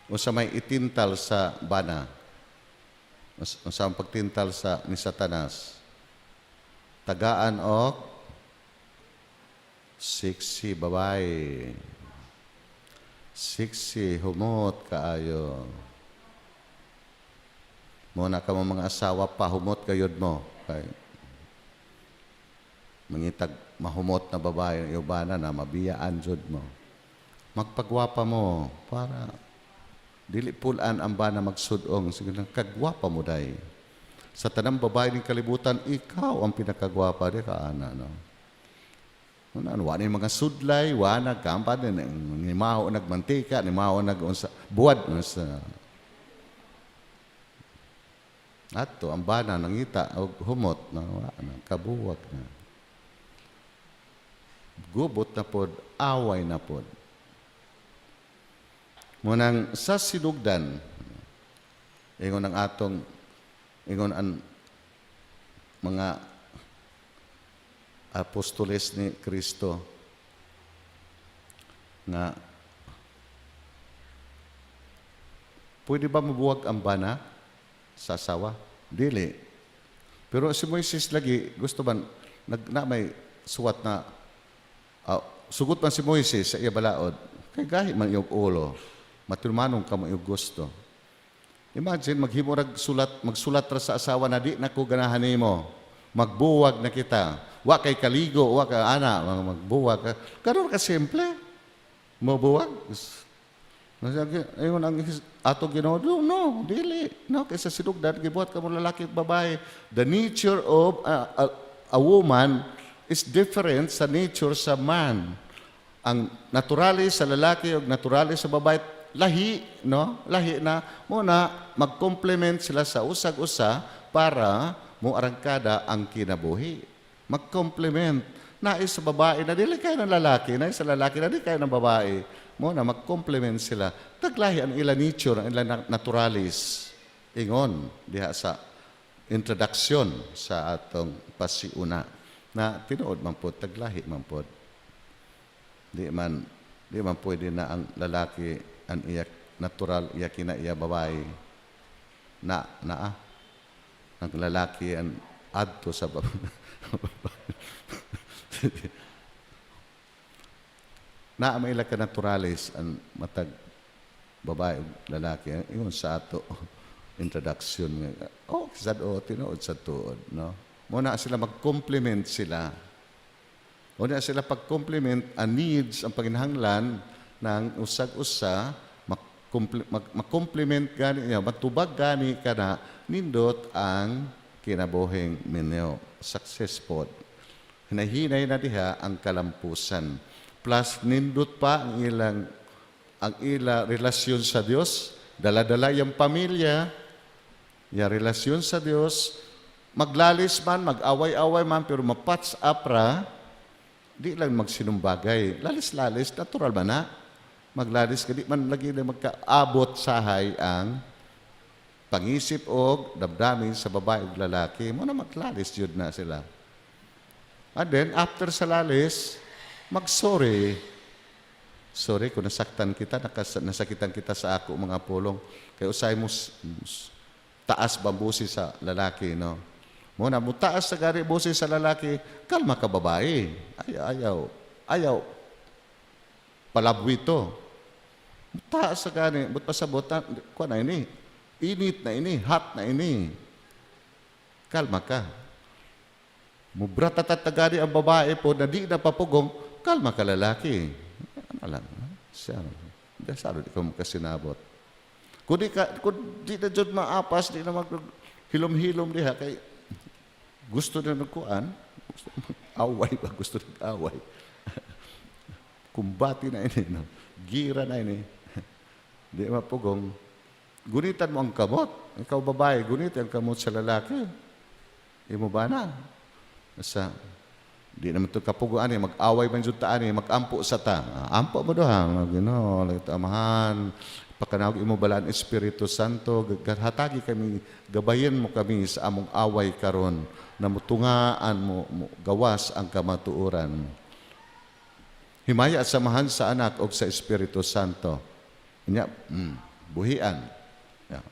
O sa may itintal sa bana, o sa pagtintal sa ni Satanas, tagaan o siksi babae, siksi humot kaayo. Muna ka mga asawa pa, humot kayod mo. Kay mangitag mahumot na babae yung bana na mabiyaan jud mo. Magpagwapa mo para dili pulan ang bana magsudong. Sige lang, kagwapa mo day. Sa tanang babae ng kalibutan, ikaw ang pinakagwapa di ka, ana, no? Wala yung mga sudlay, wala kampad, ni maho nagmantika, ni maho buwad. Ato, ang bana nangita, o humot, na, kabuwag na. Gubot na pod, away na pod. Munang sa sinugdan, ingon ang atong, ingon ang mga apostoles ni Kristo nga pwede ba mabuwag ang bana sa asawa? Dili. Pero si Moises lagi, gusto man, na may suwat na, sugot man si Moises sa iya balaod, kay gahi man yung ulo, matulmanong ka mo yung gusto. Imagine, magsulat ra sa asawa na di na ko ganahan mo, magbuwag na kita, wa kay kaligo, wa ka ana, magbuwag ka. Karon ka simple, mabuwag. Ayun ang ato Ginoo, no, dili. No, kaysa sinugdan, gibuhat ka mo lalaki at babae. The nature of a woman is different sa nature sa man. Ang naturalis sa lalaki o naturalis sa babae, lahi, no? Lahi na, muna, mag-complement sila sa usag-usa para mo arangkada ang kinabuhi. Mag-complement. Nais sa babae na dili kayo ng lalaki, nais sa lalaki na dili kayo ng babae. Muna, mag-complement sila. Taglahi ang ila nature, ang ila naturalis. Ingon, diha sa introduction sa atong pasiuna na tinuod man po, taglahi man po. Di man pwede na ang lalaki ang iya natural, iya kina iya babae ang lalaki ang adto sa babae. May ila ka naturalis ang matag babae o lalaki. Ingon sa ato introduction nga. Kisad tinuod sa tuod, no? Muna sila mag-complement sila. Muna sila pag-complement ang needs, ang panginahanglan ng usag-usa, mag-complement gani niya, matubag gani ka na, nindot ang kinabuhing minyo. Successful. Hinahinay na diha ang kalampusan. Plus, nindot pa ang ila relasyon sa Diyos, dala-dala yung pamilya, yung relasyon sa Diyos, maglalis man, mag-away-away man, pero mapats apra, di lang magsinumbagay. Lalis-lalis, natural man na. Maglalis ka, di man lagi na magkaabot sahay ang pangisip o damdamin sa babae o lalaki. Muna maglalis yun na sila. And then, after sa lalis, mag-sorry. Sorry kung nasaktan kita, nasakitan kita sa ako mga pulong. Kaya usay mo taas bambusi sa lalaki, no? Muna, mo taas sa gari busi sa lalaki, kalma ka babae. Ayaw. Palabwi to. Taas sa gari, but pasabot, kuha na ini. Init na ini, hot na ini. Kalma ka. Mubratatatagari ang babae po na di na papugong, kalma ka lalaki. Ano lang, siya. Saro di ka makasinabot. Kung di na dyan maapas, di na maghilom-hilom diha, kay gusto na nagkuhan, away ba? Gusto na away. Kumbati na ini, no? Gira na ini. Di mapugong. Gunitan mo ang kamot. Ikaw babae, gunitan ang kamot sa lalaki. Imo ba na? Di naman ito kapuguan mag-away man dyan taan mag-ampo sa ta. Ampo mo doon, amahan. Pakanawag imo balaan Espiritu Santo, hatagi kami, gabayan mo kami sa among away karon, na mutungaan mo, gawas ang kamatuoran. Himaya at samahan sa anak o sa Espiritu Santo. Inya, buhian.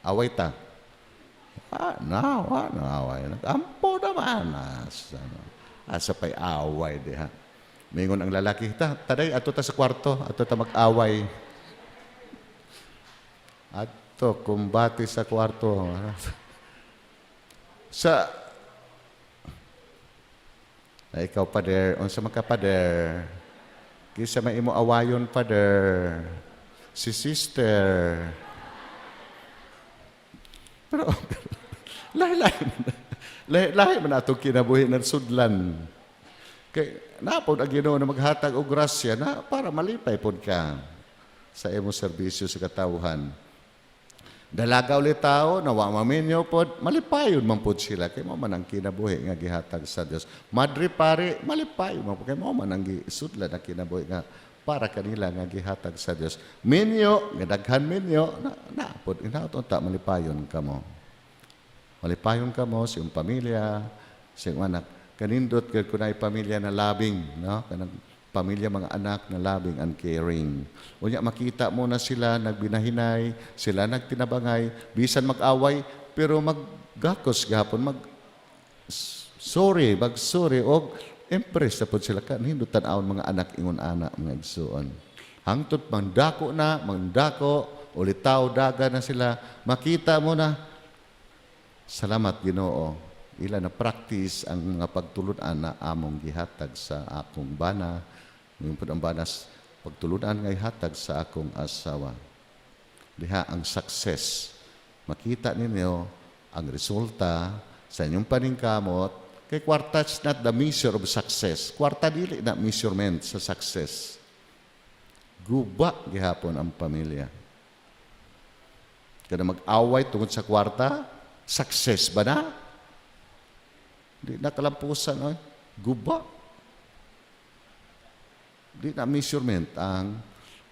Away ta. Away. Ampo naman. Asa pa'y away diha. Mingon ang lalaki, taday, ato ta sa kwarto, ato ta mag-away. Ato, kumbati sa kwarto. Ikaw, pader, unsa man ka, pader? Kisa may imo awayon, pader. Si sister. Pero, lahi man atong kinabuhi ng sudlan. Kay, napod ang Ginoo na maghatag og grasya na para malipay pod ka sa imo serbisyo sa katawhan. Dalaga ulit tao, nawa maminyo pod, malipayon man pod sila. Kay mo man ang kinabuhi nga gihatag sa Dios. Madre pare, malipayon man pod. Kay mo man ang gisudlan na kinabuhi nga para kanila nga gihatag sa Dios. Minyo, nga daghan minyo, na pod, inaot ta malipayon ka mo. Malipayon ka mo sa iyong pamilya, sa iyong anak. Kanindot kay kunay pamilya na labing, no? Kanang pamilya, mga anak na loving and caring. Unya makita mo na sila nagbinahinay, sila nagtinabangay, bisan mag-away, pero maggakos gahapon, mag-sorry og impress na po sila ka. Hindi tan-awon mga anak ingon anak mga igsuon. Hangtod mandako, ulitaw, daga na sila, makita mo na, salamat Ginoo. Ila na practice ang mga pagtulunan na among gihatag sa akong bana. Ngayon po ang banas, pagtulunan ngay hatag sa akong asawa. Diha ang success. Makita ninyo ang resulta sa inyong paningkamot. Kay kwarta is not the measure of success. Kwarta dili na measurement sa success. Guba gihapon ang pamilya. Kada mag-away tungod sa kwarta, success ba na? Di na kalampusan, oy. Guba. Di na measurement.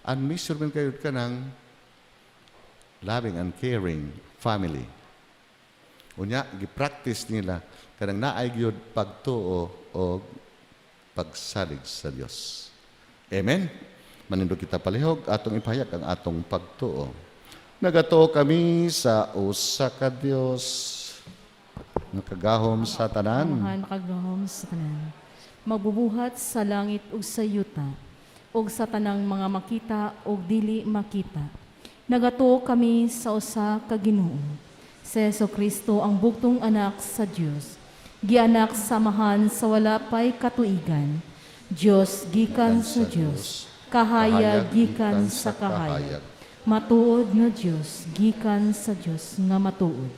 Ang measurement kayo ka ng loving and caring family. Unya, gipractice nila kanang naay gyud pagtuo o pagsalig sa Dios. Amen? Manindog kita palihog, atong ipahayag ang atong pagtuo. Nagatuo kami sa usa ka Dios, nakagahom sa tanan. Nakagahom sa tanan. Magbubuhat sa langit ug sa yuta, ug sa tanang mga makita ug dili makita. Nagatuo kami sa usa ka Ginoo, si Jesucristo ang bugtong anak sa Dios, gianak samahan sa wala pay katuigan, Dios gikan sa Dios, kahayag gikan sa kahayag, matuod nga Dios gikan sa Dios nga matuod.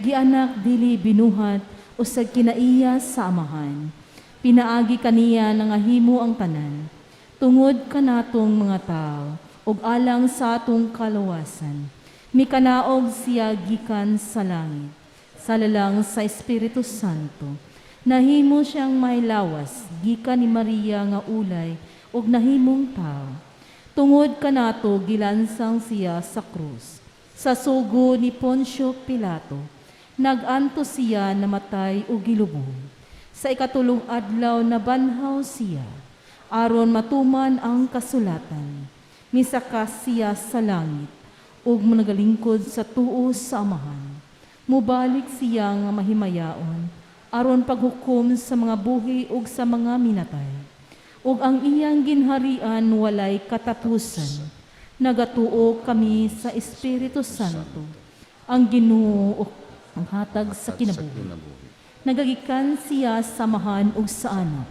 Gianak dili binuhat usag kinaiya sa amahan. Pinaagi kaniya nga himo ang tanan. Tungod kanatong mga tao ug alang sa atong kaluwasan. Mikanaog siya gikan sa langit. Salalang sa Espiritu Santo. Nahimo siyang may lawas gikan ni Maria nga ulay ug nahimong tao. Tungod kanato gilansang siya sa krus. Sa sugo ni Poncio Pilato. Naganto siya namatay o gilubong. Sa ikatulong adlaw na banhaw siya, aron matuman ang kasulatan. Misakas siya sa langit, ug nagalingkod sa tuo sa amahan. Mubalik siya nga mahimayaon, aron paghukom sa mga buhi ug sa mga minatay. Ug ang iyang ginharian walay katapusan. Nagatuo kami sa Espiritu Santo, ang Ginoo ang hatag sa kinabuhi. Nagagikan siya samahan ug sa anak.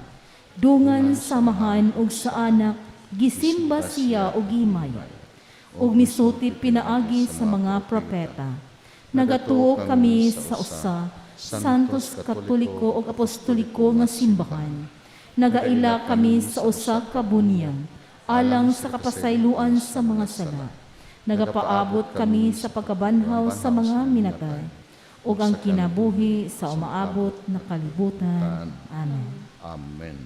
Dungan samahan ug sa anak, gisimba siya ug gimay. Ug misuti pinaagi sa mga propeta. Nagatuo kami sa usa, santos katoliko ug apostoliko nga simbahan. Nagaila kami sa usa ka bunyan, alang sa kapasayloan sa mga sala. Nagapaabot kami sa pagkabanhaw sa mga minatay. ug ang kinabuhi sa umaabot na kalibutan. Amen. Amen.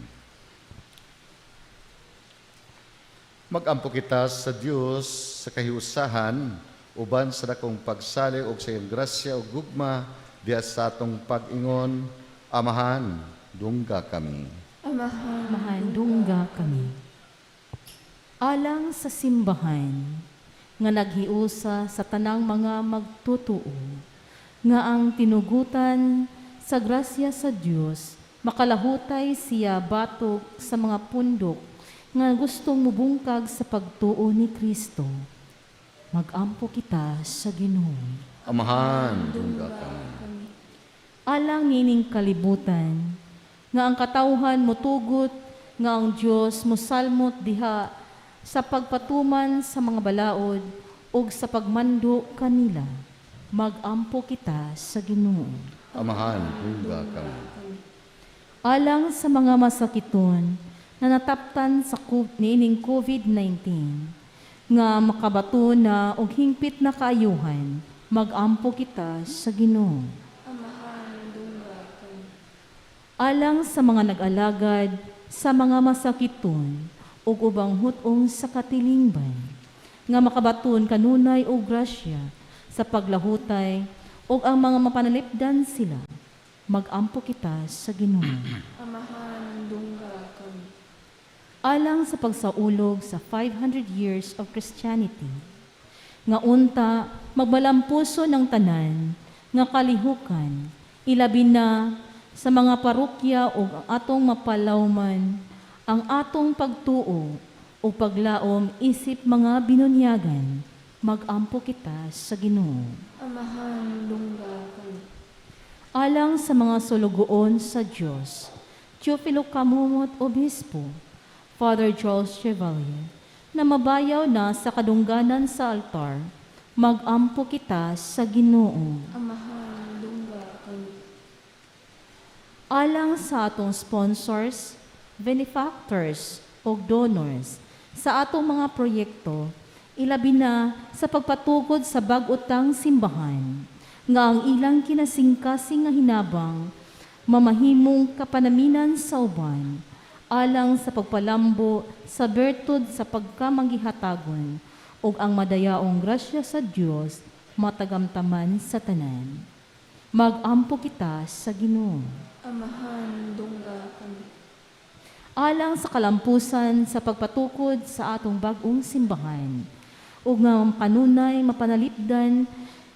Magampo kita sa Dios sa kahiusahan, uban sa dakong pagsali og sa iyang grasya ug gugma diha sa atong pag-ingon. Amahan, dungga kami. Amahan, Mahandungga kami. Alang sa simbahan, nga naghiusa sa tanang mga magtutuo, nga ang tinugutan sa grasya sa Dios, makalahutay siya batok sa mga pundok nga gustong mubungkag sa pagtuo ni Kristo. Magampo kita sa Ginoo. Amahan, dungga kami. Alang nining kalibutan, nga ang katawhan motugot, nga ang Diyos mosalmot diha sa pagpatuman sa mga balaod ug sa pagmando kanila. Magampo kita sa Ginoo. Amahan, dungga kami. Alang sa mga masakiton na nataptan sa niining COVID-19, nga makabato na og hingpit na kaayuhan, magampo kita sa Ginoo. Alang sa mga nag-alagad, sa mga masakiton, ug ubang hutong sa katilingban, nga makabaton kanunay o grasya sa paglahutay, ug ang mga mapanalipdan sila, magampo kita sa Ginoo. amahan, dungga kami. Alang sa pagsaulog sa 500 years of Christianity, nga unta magmalampuso ng tanan, nga kalihukan, ilabi na sa mga parokya o ang atong mapalawman, ang atong pagtuo o paglaom isip mga binunyagan, magampo kita sa Ginoo. Amahan, dungga kami. Alang sa mga sulugoon sa Diyos, Teofilo Camumot Obispo, Father Charles Chevalier, na mabayaw na sa kadungganan sa altar, magampo kita sa Ginoo. Amahan, dungga kami. Alang sa atong sponsors, benefactors o donors sa atong mga proyekto, ilabi na sa pagpatugod sa bag-utang simbahan, nga ang ilang kinasingkasing nga hinabang, mamahimong kapanaminan sa uban, alang sa pagpalambo sa bertud sa pagkamanggihatagon, o ang madayaong grasya sa Dios matagamtaman sa tanan. Magampo kita sa Ginoo. Amahan, dungga kami. Alang sa kalampusan sa pagpatukod sa atong bagong simbahan, ug nga kanunay mapanalipdan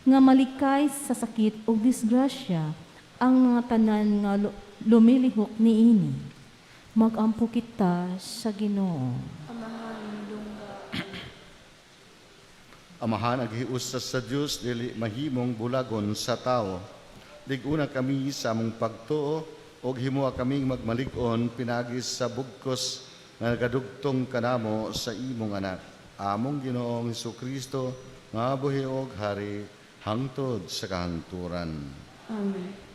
nga malikay sa sakit o disgrasya ang mga tanan nga lumilihok niini. Magampo kita sa Ginoo. Amahan, dungga kami. Amahan, aghiusa sa Dios dili mahimong bulagon sa tao. Liguna kami sa among pagtuo og himuha kaming magmalig-on pinagi sa bugkos nga nagadugtong kanamo sa imong anak. Among Ginoong Hesukristo nga buhi og hari hangtod sa kahangturan. Amen.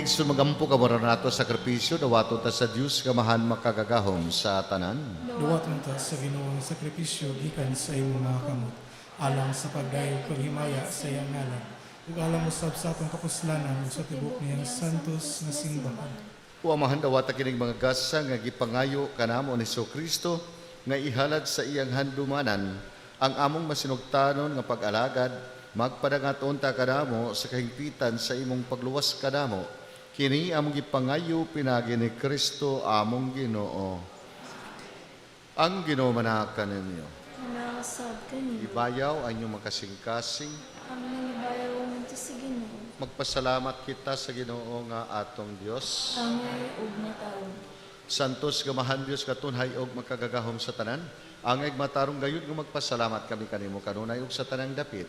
igsoon magampo ka mara nato sakripisyo dawaton ta sa Dios kamahan makagagahom sa tanan. Duwaton ta sa Ginoong sakripisyo gikan sa imong mga kamot, alang sa pagdayog paghimaya sa iyang ngalan, ug alang usab sa atong kapuslanan ug sa tibok niyang santos nga simbahan. O amahan dawata kining mga gasa nga gipangayo kanamo ni Kristo nga ihalad sa iyang handumanan ang among masinugtanon nga pag-alagad magpadangaton ta kanamo sa kahingpitan sa imong pagluwas kanamo kini among gipangayo pinagi ni Kristo among Ginoo. Ang Ginoo manakan ninyo. Manakasab kaniyo. Ibayaw ang inyong makasing-kasing. Ang nangibayaw mo sa Ginoo. Magpasalamat kita sa Ginoo nga atong Dios. Angay ug mataon. Santos gamahan Dios katunhay og makagagahom sa tanan. Angay matarong gayud nga magpasalamat kami kanimo kanunay ug sa tanang dapit.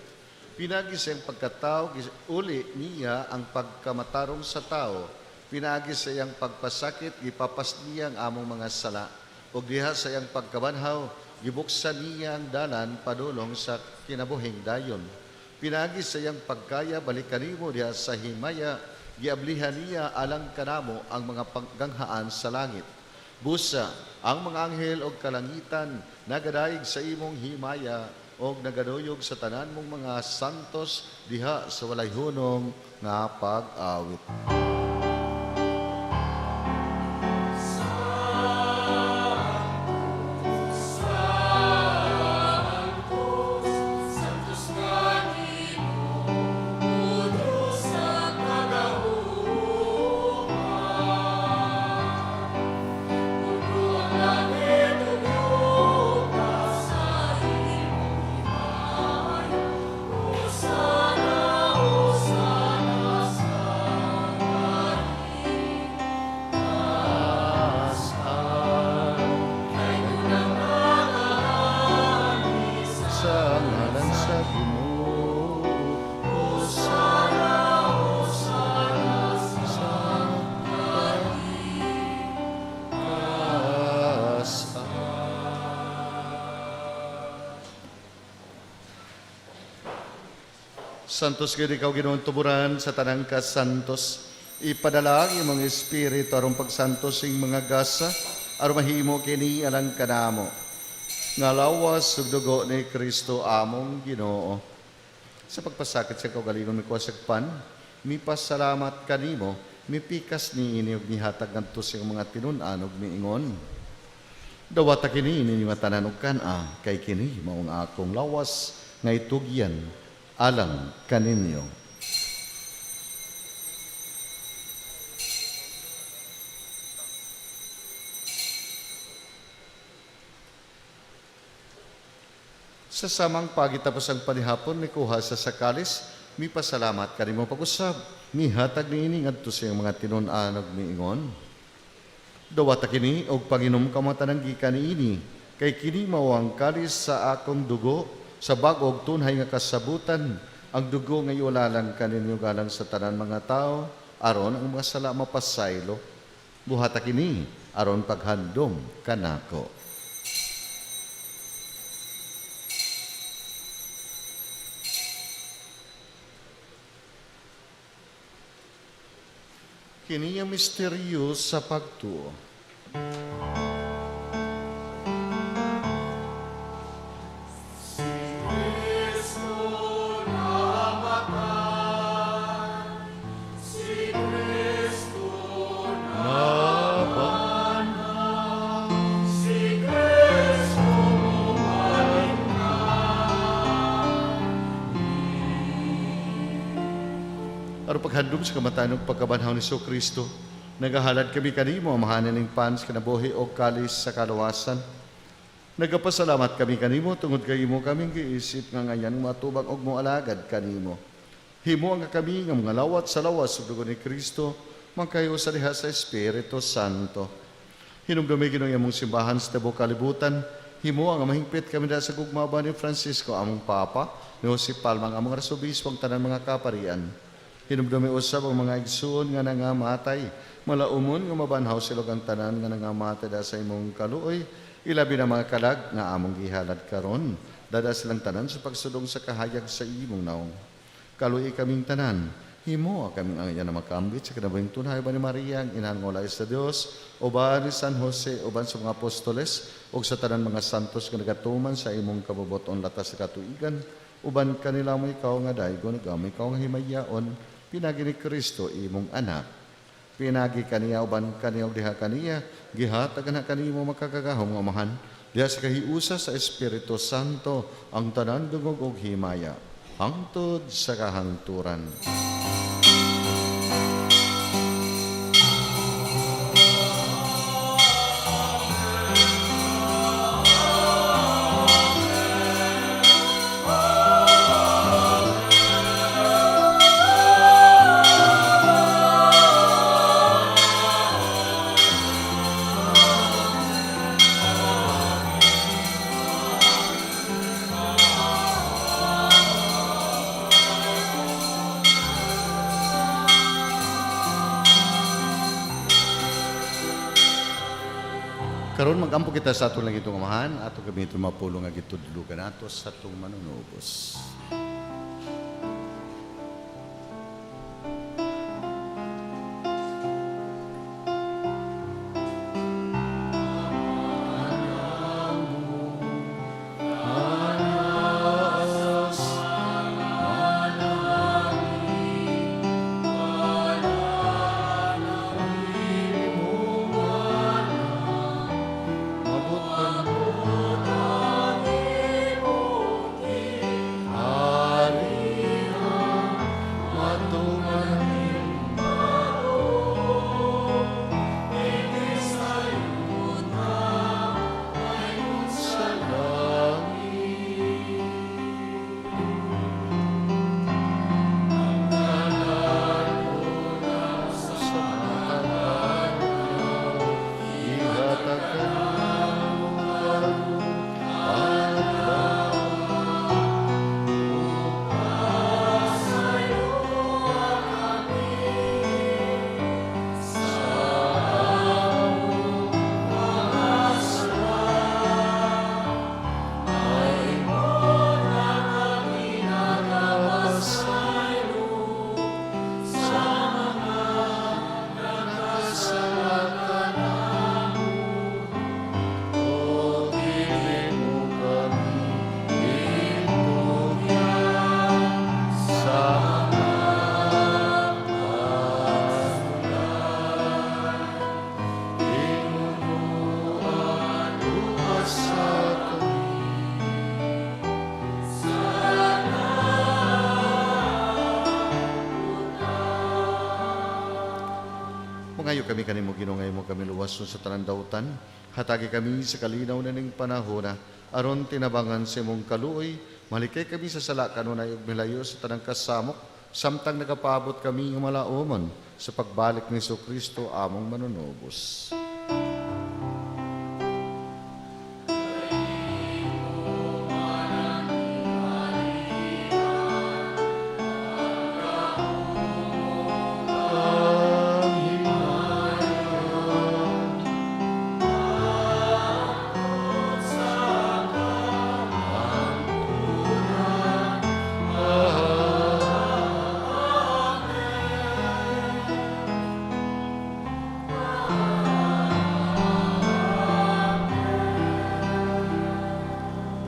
Pinagi sa iyang pagkatao, uli niya ang pagkamatarong sa tao. Pinagi sa iyang pagpasakit, gipapas niya ang among mga sala. O diha sa iyang pagkabanhaw, gibuksan niya ang dalan padulong sa kinabuhing dayon. Pinagi sa iyang pagkaya, balikan nimo diha sa himaya, giablihan niya alang kanamo ang mga pagganghaan sa langit. Busa, ang mga anghel o kalangitan, nagadaig sa imong himaya, o nagaduyog sa tanan mong mga santos diha sa walay hunong nga pag-awit. Santos gid ikaw Ginoong tuburan sa tanang kasantos. Ipadala ang imong espiritu aron pagsantos sing mga gasa aron mahimo kini alang kanamo. Nga lawas ug dugo ni Kristo among Ginoo. Sa pagpasakit sa kaugalingon mi kuwasagpan, mi pasalamat kanimo, mi pikas ni ini ug nihatag ngadto sa mga tinun-an ug miingon. Dawata kini ninyo nga tanan ug kan-a kay kini mao ang akong lawas nga itugyan alang kaninyo. Sa samang pagitapos ang panihapon, may kuha sa sakalis, mi pasalamat kanimo pag-usab, mi hatag ni ini ngadto sa mga tinun-an ug miingon. Dawata kini og panginom kamatanang gikan ini, kay kini mao ang kalis sa akong dugo, sa bag-og tunhay nga kasabutan, ang dugo nga iulalang kaninyo galang sa tanan mga tao, aron ang mga sala mapasaylo. Buhata kini, aron paghandom kanako. Kini ang misteryo sa pagtuo. Aron paghandom sa kamatayon ug pagkabanhaw ni Kristo, nagahalad kami kanimo amahanan ning pans kinabuhi o kalis sa kalawasan. Nagapasalamat kami kanimo tungod kay imo kaming giisip nga ngayan matubag og moalagad kanimo. Himo ang kami nga mga lawat sa lawas ug dugo ni Kristo mangkayo sa diha sa Espiritu Santo. Hinumdumi Ginoo imong simbahan sa tibuok kalibutan. Himo ang mahingpit kami sa gugmaba ni Francisco among Papa, ni Jose Palma ang among Arsobispo ang tanan mga kaparian. Hinumdumi usab ang mga igsoon nga nangamatay, malaumon nga mabanhaw silog ang tanan nga nangamatay da sa imong kaluoy, ilabi na mga kalag nga among gihalad karon, dada silang tanan sa pagsudong sa kahayag sa imong naong. Kaluoy kaming tanan, Himo kami ang iya na makambit sa kinabing tunay ba ni Maria ang inahan ng walay sa Dios, uban ni San Jose, uban sa mga apostoles, ug sa tanan mga santos nga nagatuman sa imong kabuboton latas sa katuigan, uban kanila mo ikaw nga daygon, gamay ikaw nga himayaon, pinagi ni Kristo imong anak. Pinagi kaniya uban kaniya ug diha kaniya, gihatag na kanimo makakagahom nga amahan, diha sa kahiusa sa Espiritu Santo ang tanan dungog ug himaya hangtod sa kahangturan. Karon magampo kita sa ato lang itong amahan, ato kami itong mapulong nga gitudlugan nato sa itong manunubos. Ngayo kami kanimo Ginoo, ngayo mo kami luwason sa tanan dautan, hatagi kami sa kalinaw na ning panahona, aron tinabangan sa imong kaluoy, malikay kami sa sala kanunay ug milayo sa tanang kasamok, samtang nagapaabot kami ng malaumon sa pagbalik ni Kristo among manunubos.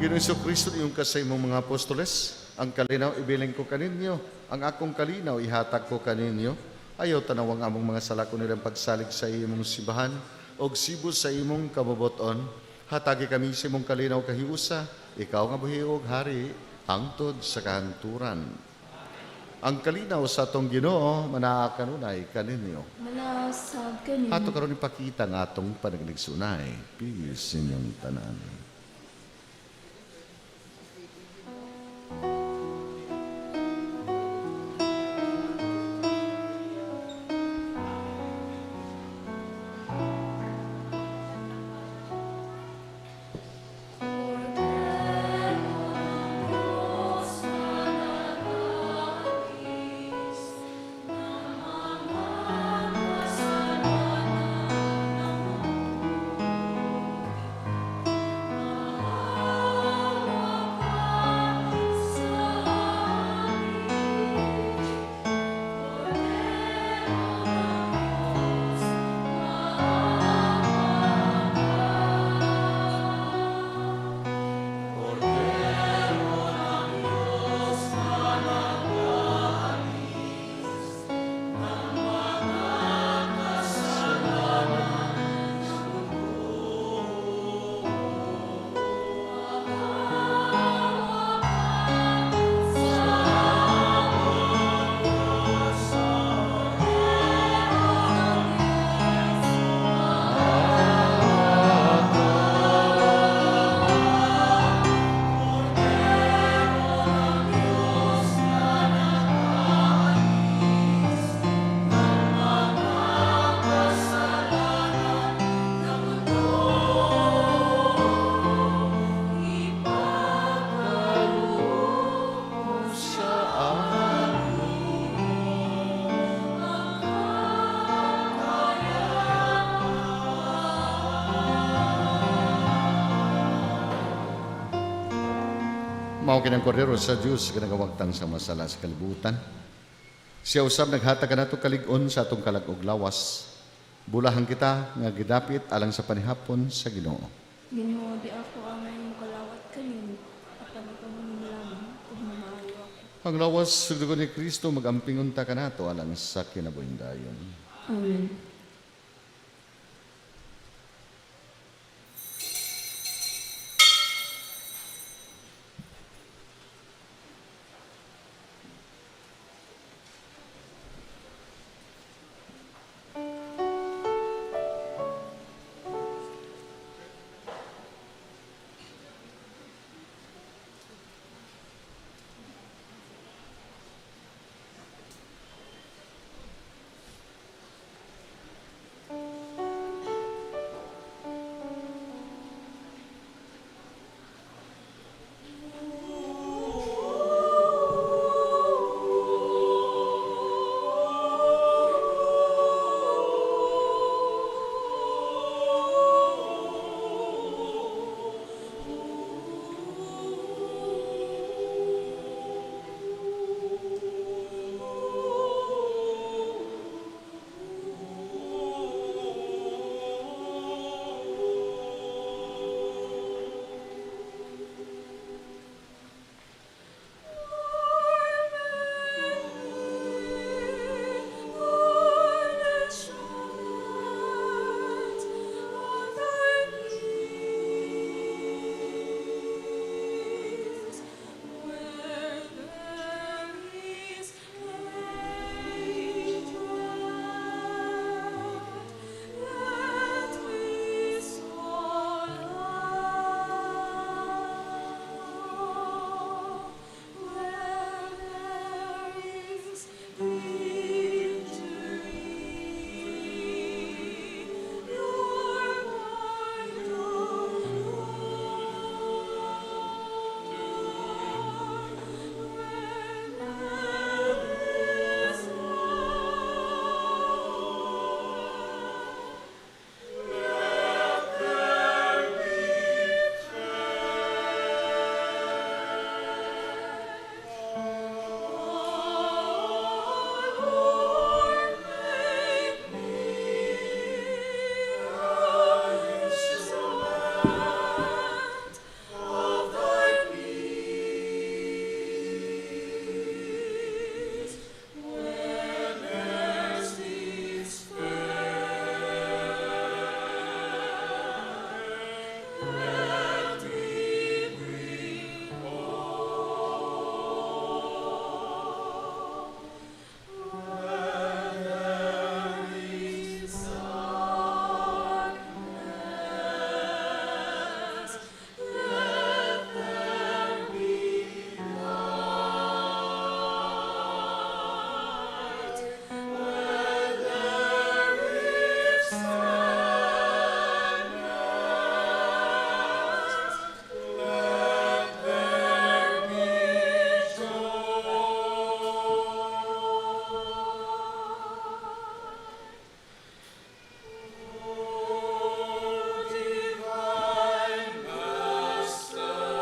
Ginoong Kristo, iyong kasay mong mga apostoles, ang kalinaw ibilin ko kaninyo, ang akong kalinaw ihatag ko kaninyo, ayaw tanawang among mga salako nilang pagsalig sa imong simbahan, o sibos sa imong kabuboton, hatagi kami sa imong kalinaw kahiusa, ikaw nga buhi og hari, hangtod sa kahangturan. Ang kalinaw sa atong Ginoo, manaa kanunay kaninyo. Manasab kanin. Ato karon ipakita nga atong panagligsunay, peace inyong tanan. mao kinang kordero sa Dios nga nagawagtang sa masala sa kalibutan. Siya usab naghatag kanato kalig-on sa atong kalag ug lawas. Bulahan kita nga gidapit alang sa panihapon sa Ginoo. Ginoo, di ako ang iyong kalawat kanino. Apan ikaw mo lamang kung mamaayo ako. Ang lawas sa dugo ni Kristo magampingon ta kanato alang sa kinabuhing dayon. Amen.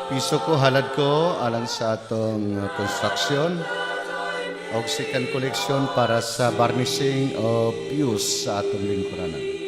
Piso ko, halad ko, alang sa atong construction o second collection para sa varnishing of views sa atong lingkuranan.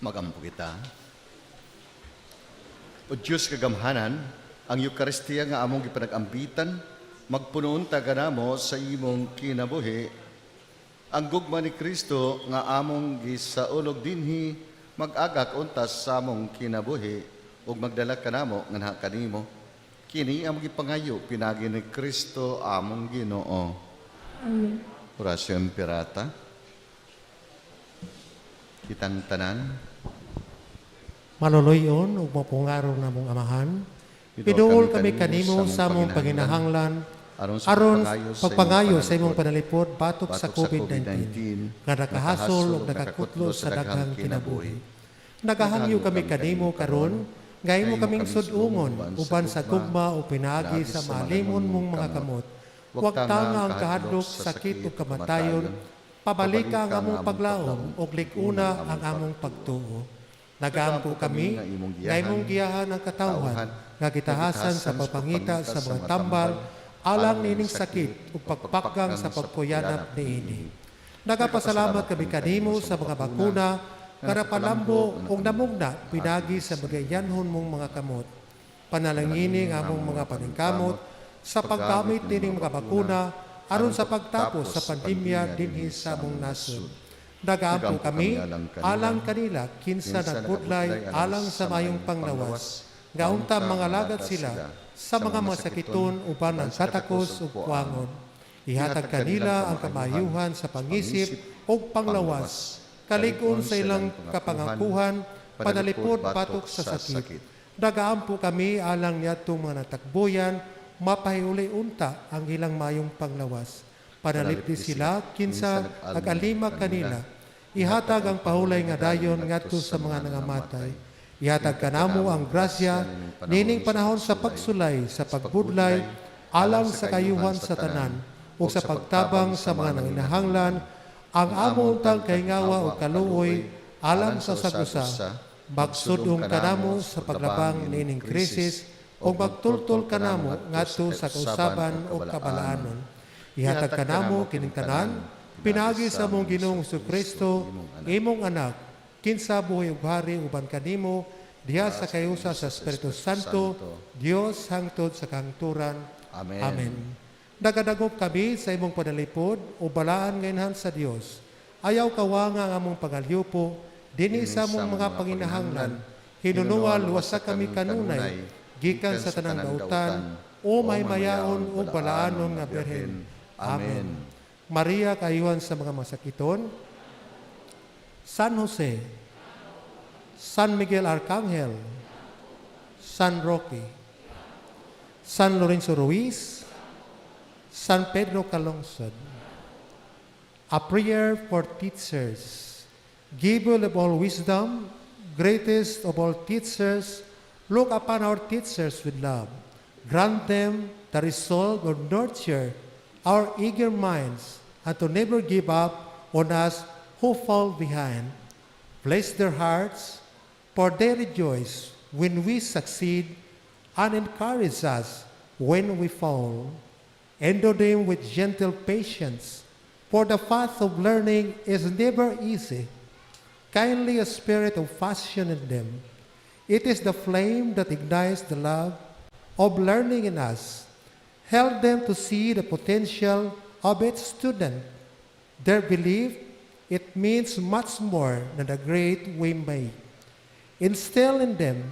Magampo kita. O Diyos kagamhanan, ang Eukaristiya nga among gipanag-ambitan, magpunoon taganamo sa imong kinabuhi, ang gugma ni Kristo nga among gisaulog dinhi, mag-agak untas sa among kinabuhi, ug magdala kanamo nga naha kanimo. Kini among gipangayo, pinagi ni Kristo among Ginoo. Amen. Orasyon Pirata. Kitang tanan, Manuloyon ug mapungaro na mong amahan. Piduol kami kanimo sa mong panginahanglan aron pagpangayo sa imong panalipod batok sa COVID-19 nga nakahasol ug nakakutlo sa daghang kinabuhi. Nagahangyo kami kanimo karon nga imo kaming sud-ungon uban sa gugma o pinaagi sa malimon mong mga kamot. Huwag tanga ang kahadlok, sakit ug kamatayon, pabalika ang among paglaom ug likuna ang among pagtuo. Nagaampo kami nga imong giyahan ang katawhan nga gitahasan sa pagpangita sa mga tambal alang nining sakit ug pagpakgang sa pagpuyanap niini. Nagapasalamat kami kanimo sa mga bakuna nga napalambo ug namugna pinagi sa magayanhon mong mga kamot. Panalangini ang among mga paningkamot sa paggamit nining mga bakuna aron sa pagtapos sa pandemya dinhi sa among nasod. Nagaampo kami alang kanila kinsa nagpudlay alang sa mayong panglawas. Gaunta mga lagat sila sa mga masakiton uban ang katakos ug kuangon. Ihatag kanila ang kamayuhan sa pangisip ug panglawas. Kalig-on sa ilang kapangakuhan, panalipod batok sa sakit. Nagaampo kami alang niyadtong mga natakbuyan, mapahiuli unta ang ilang mayong panglawas. Panalipdi sila kinsa nag-alima kanila. Ihatag ang pahulay nga dayon ngadto sa mga nangamatay. Ihatag kanamo ang grasya nining panahon sa pagsulay sa pagbudlay alang sa kayuhan sa tanan ug sa pagtabang sa mga nanginahanglan ang among tang kahingawa ug kaluoy alang sa sagusa. Magsudong kanamo sa paglabang nining krisis ug magtultol kanamo ngadto sa kausaban ug kabalaanon. Ihatag kanamo kining tanan pinagi sa among Ginoong Jesucristo, imong anak, kinsa buhay ug hari uban kanimo diha sa kayusa sa Espiritu Santo, Dios hangtod sa kahangturan. Amen. Amen. Nagadagop kami sa imong panalipod o balaan ngayon sa Dios. Ayaw kawanga ang among pangalyupo, dinhi sa among mga panginahanglan. Hinunuwa luwasa kami kanunay, gikan sa tanang dautan, o may mayaon o balaanon nga Birhen. Amen. Maria, kayuhan sa mga masakiton. San Jose, San Miguel Arcangel, San Roque, San Lorenzo Ruiz, San Pedro Calungsod. A prayer for teachers. Giver of all wisdom, greatest of all teachers, look upon our teachers with love. Grant them the resolve or nurture our eager minds and to never give up on us who fall behind. Bless their hearts, for they rejoice when we succeed and encourage us when we fall. Endure them with gentle patience, for the path of learning is never easy. Kindly a spirit of passion in them. It is the flame that ignites the love of learning in us. Help them to see the potential of its student. Their belief, it means much more than the grade we make. Instill in them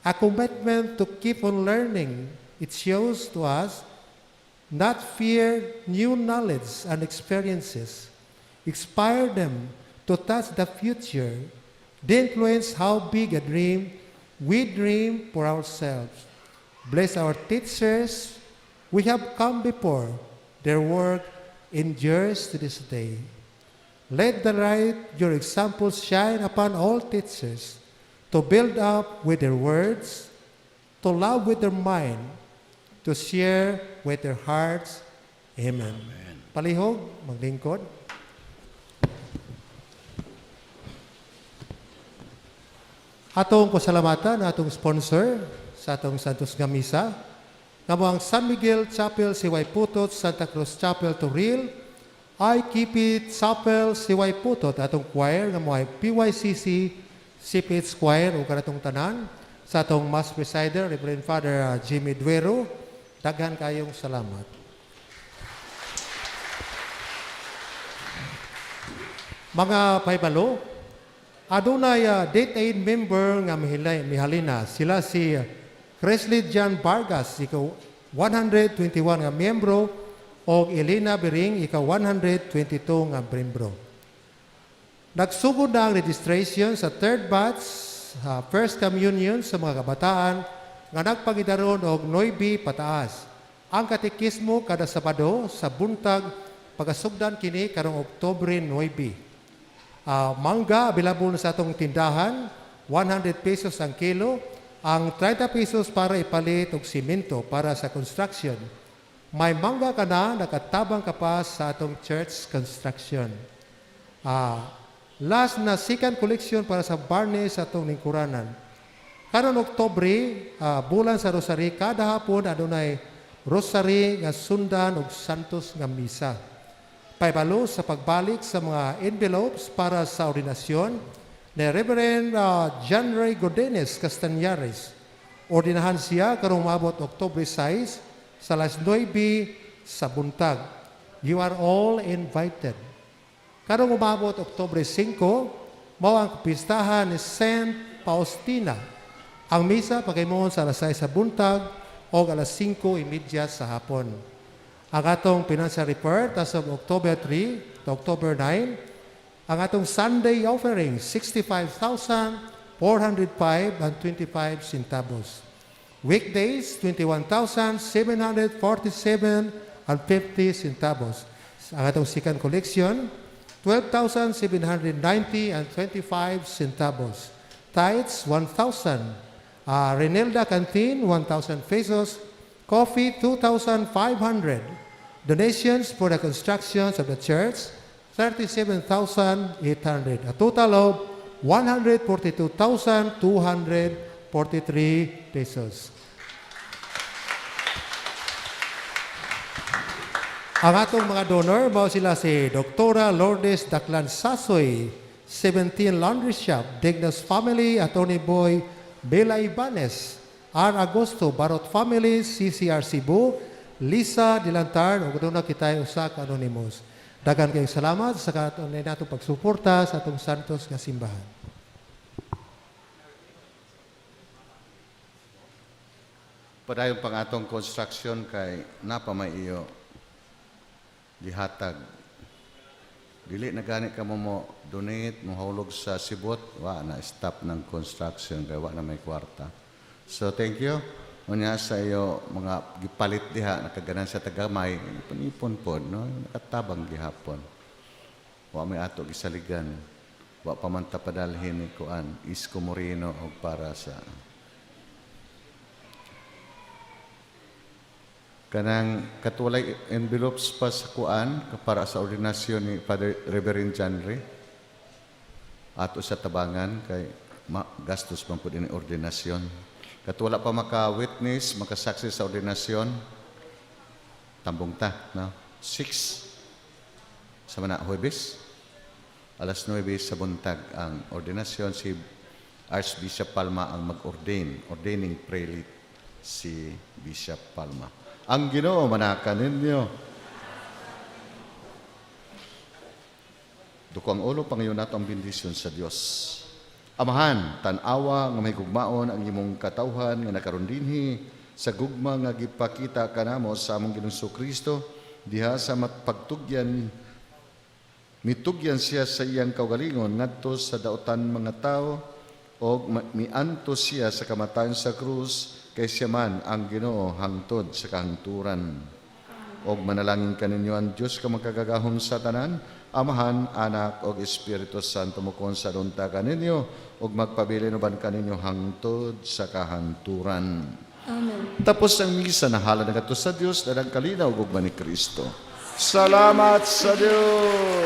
a commitment to keep on learning. It shows to us not fear new knowledge and experiences. Inspire them to touch the future. They influence how big a dream we dream for ourselves. Bless our teachers. We have come before. Their work endures to this day. Let the light, your examples shine upon all teachers, to build up with their words, to love with their mind, to share with their hearts. Amen. Palihog, maglingkod. Atong pasalamatan atong sponsor sa atong Santos nga Misa, nga mo ang San Miguel Chapel Siway Putot, Santa Cruz Chapel Toril, I Keep It Chapel Siway Putot, atong choir nga mo ay PYCC CPH Choir o kanatong tanan, sa atong Mass Presider, Reverend Father Jimmy Duero. Daghan kayong salamat. Mga paibalo, adunay date aid member nga mihalina. Sila si Cresley John Vargas, ikaw 121 nga miyembro, o Elena Bering, ikaw 122 nga miyembro. Nagsugod na ang registration sa third batch, first communion sa mga kabataan nga nagpagidaron og 9 pataas. Ang katekismo kada Sabado sa buntag pagasugdan kini karong Oktubre 9. Mangga, available na sa atong tindahan, 100 pesos ang kilo. Ang 30 pesos para ipalit og simento para sa construction. May mangga ka na, nakatabang ka pa sa atong church construction. Last na second collection para sa Barney sa atong lingkuranan. Karon Oktubre, bulan sa Rosary, kada hapon adunay Rosary nga sundan og santos nga misa. Paibalo sa pagbalik sa mga envelopes para sa ordinasyon ni Reverend John Ray Godenes Castañares. Ordinahan siya karong maabot Oktubre 6 sa alas 9 sa buntag. You are all invited. Karong umabot Oktubre 5, mao ang pistahan ni Saint Faustina. Ang misa pagaymoon sa alas 6 sa buntag o alas 5:30 sa hapon. Ang atong financial report as of October 3 to October 9, ang atong Sunday offering, 65,405.25 centavos. Weekdays, 21,747.50 centavos. Ang atong second collection, 12,790.25 centavos. Tithes, 1,000. Renelda Canteen, 1,000 pesos. Coffee, 2,500. Donations for the constructions of the church, 37,800. A total of 142,243 pesos. Ang atong mga donor, mao sila si Dr. Lourdes Daclan Sasoy, 17 Laundry Shop, Dignas Family, Atty. Boy Bela Ibanez, R. Agosto, Barot Family, CCR Cebu, Lisa Dilantar, o kung kita usa ka anonymous. Dagan kayong salamat sa katunay natong pagsuporta sa atong santos nga simbahan. Padayon pang atong construction kay napamaiyo gihatag. Dili na gani ka mo donate, mo hulog sa sibot, wa na stop ng construction kay wa na may kwarta. So thank you. Unya sa iyo mga gipalit diha nakaganan sa tagamay, ipon pod no, nakatabang gihapon. Wa may ato gisaligan. Wa pa man ta padalhin ni kuan Isko Moreno og para sa kanang katulay envelopes pa sa kuan para sa ordinasyon ni Father Reverend John Ray. Ato sa tabangan kay gastos man pud ini ordinasyon. Katwala pa maka-witness, makasaksi sa ordinasyon, tambong ta, no? 6 sa mana Huwebes, alas 9 sa buntag ang ordinasyon. Si Archbishop Palma ang mag-ordain, ordaining prelate si Bishop Palma. Ang Ginoo manakan ninyo. Duko ang ulo, pangayon nato ang bendisyon sa Dios. Amahan, tan-awa nga may gugmaon ang imong katawhan nga nakaron dinhi sa gugma nga gipakita kanamo sa among Ginoong Kristo diha sa pagtugyan mitugyan siya sa iyang kaugalingon ngadto sa daotan mga tao o mianto siya sa kamatayon sa krus kay siya man ang Ginoo hangtod sa kahangturan. Og manalangin kaninyo ang Dios ka magkagagahom sa tanan, Amahan, Anak, og Espiritu Santo mukon sa dunta kaninyo, ug magpabilinuban kaninyo hangtod sa kahanturan. Amen. Tapos ang misa na hala na sa Dios na nagkalinaw ug ni Kristo. Salamat sa Dios!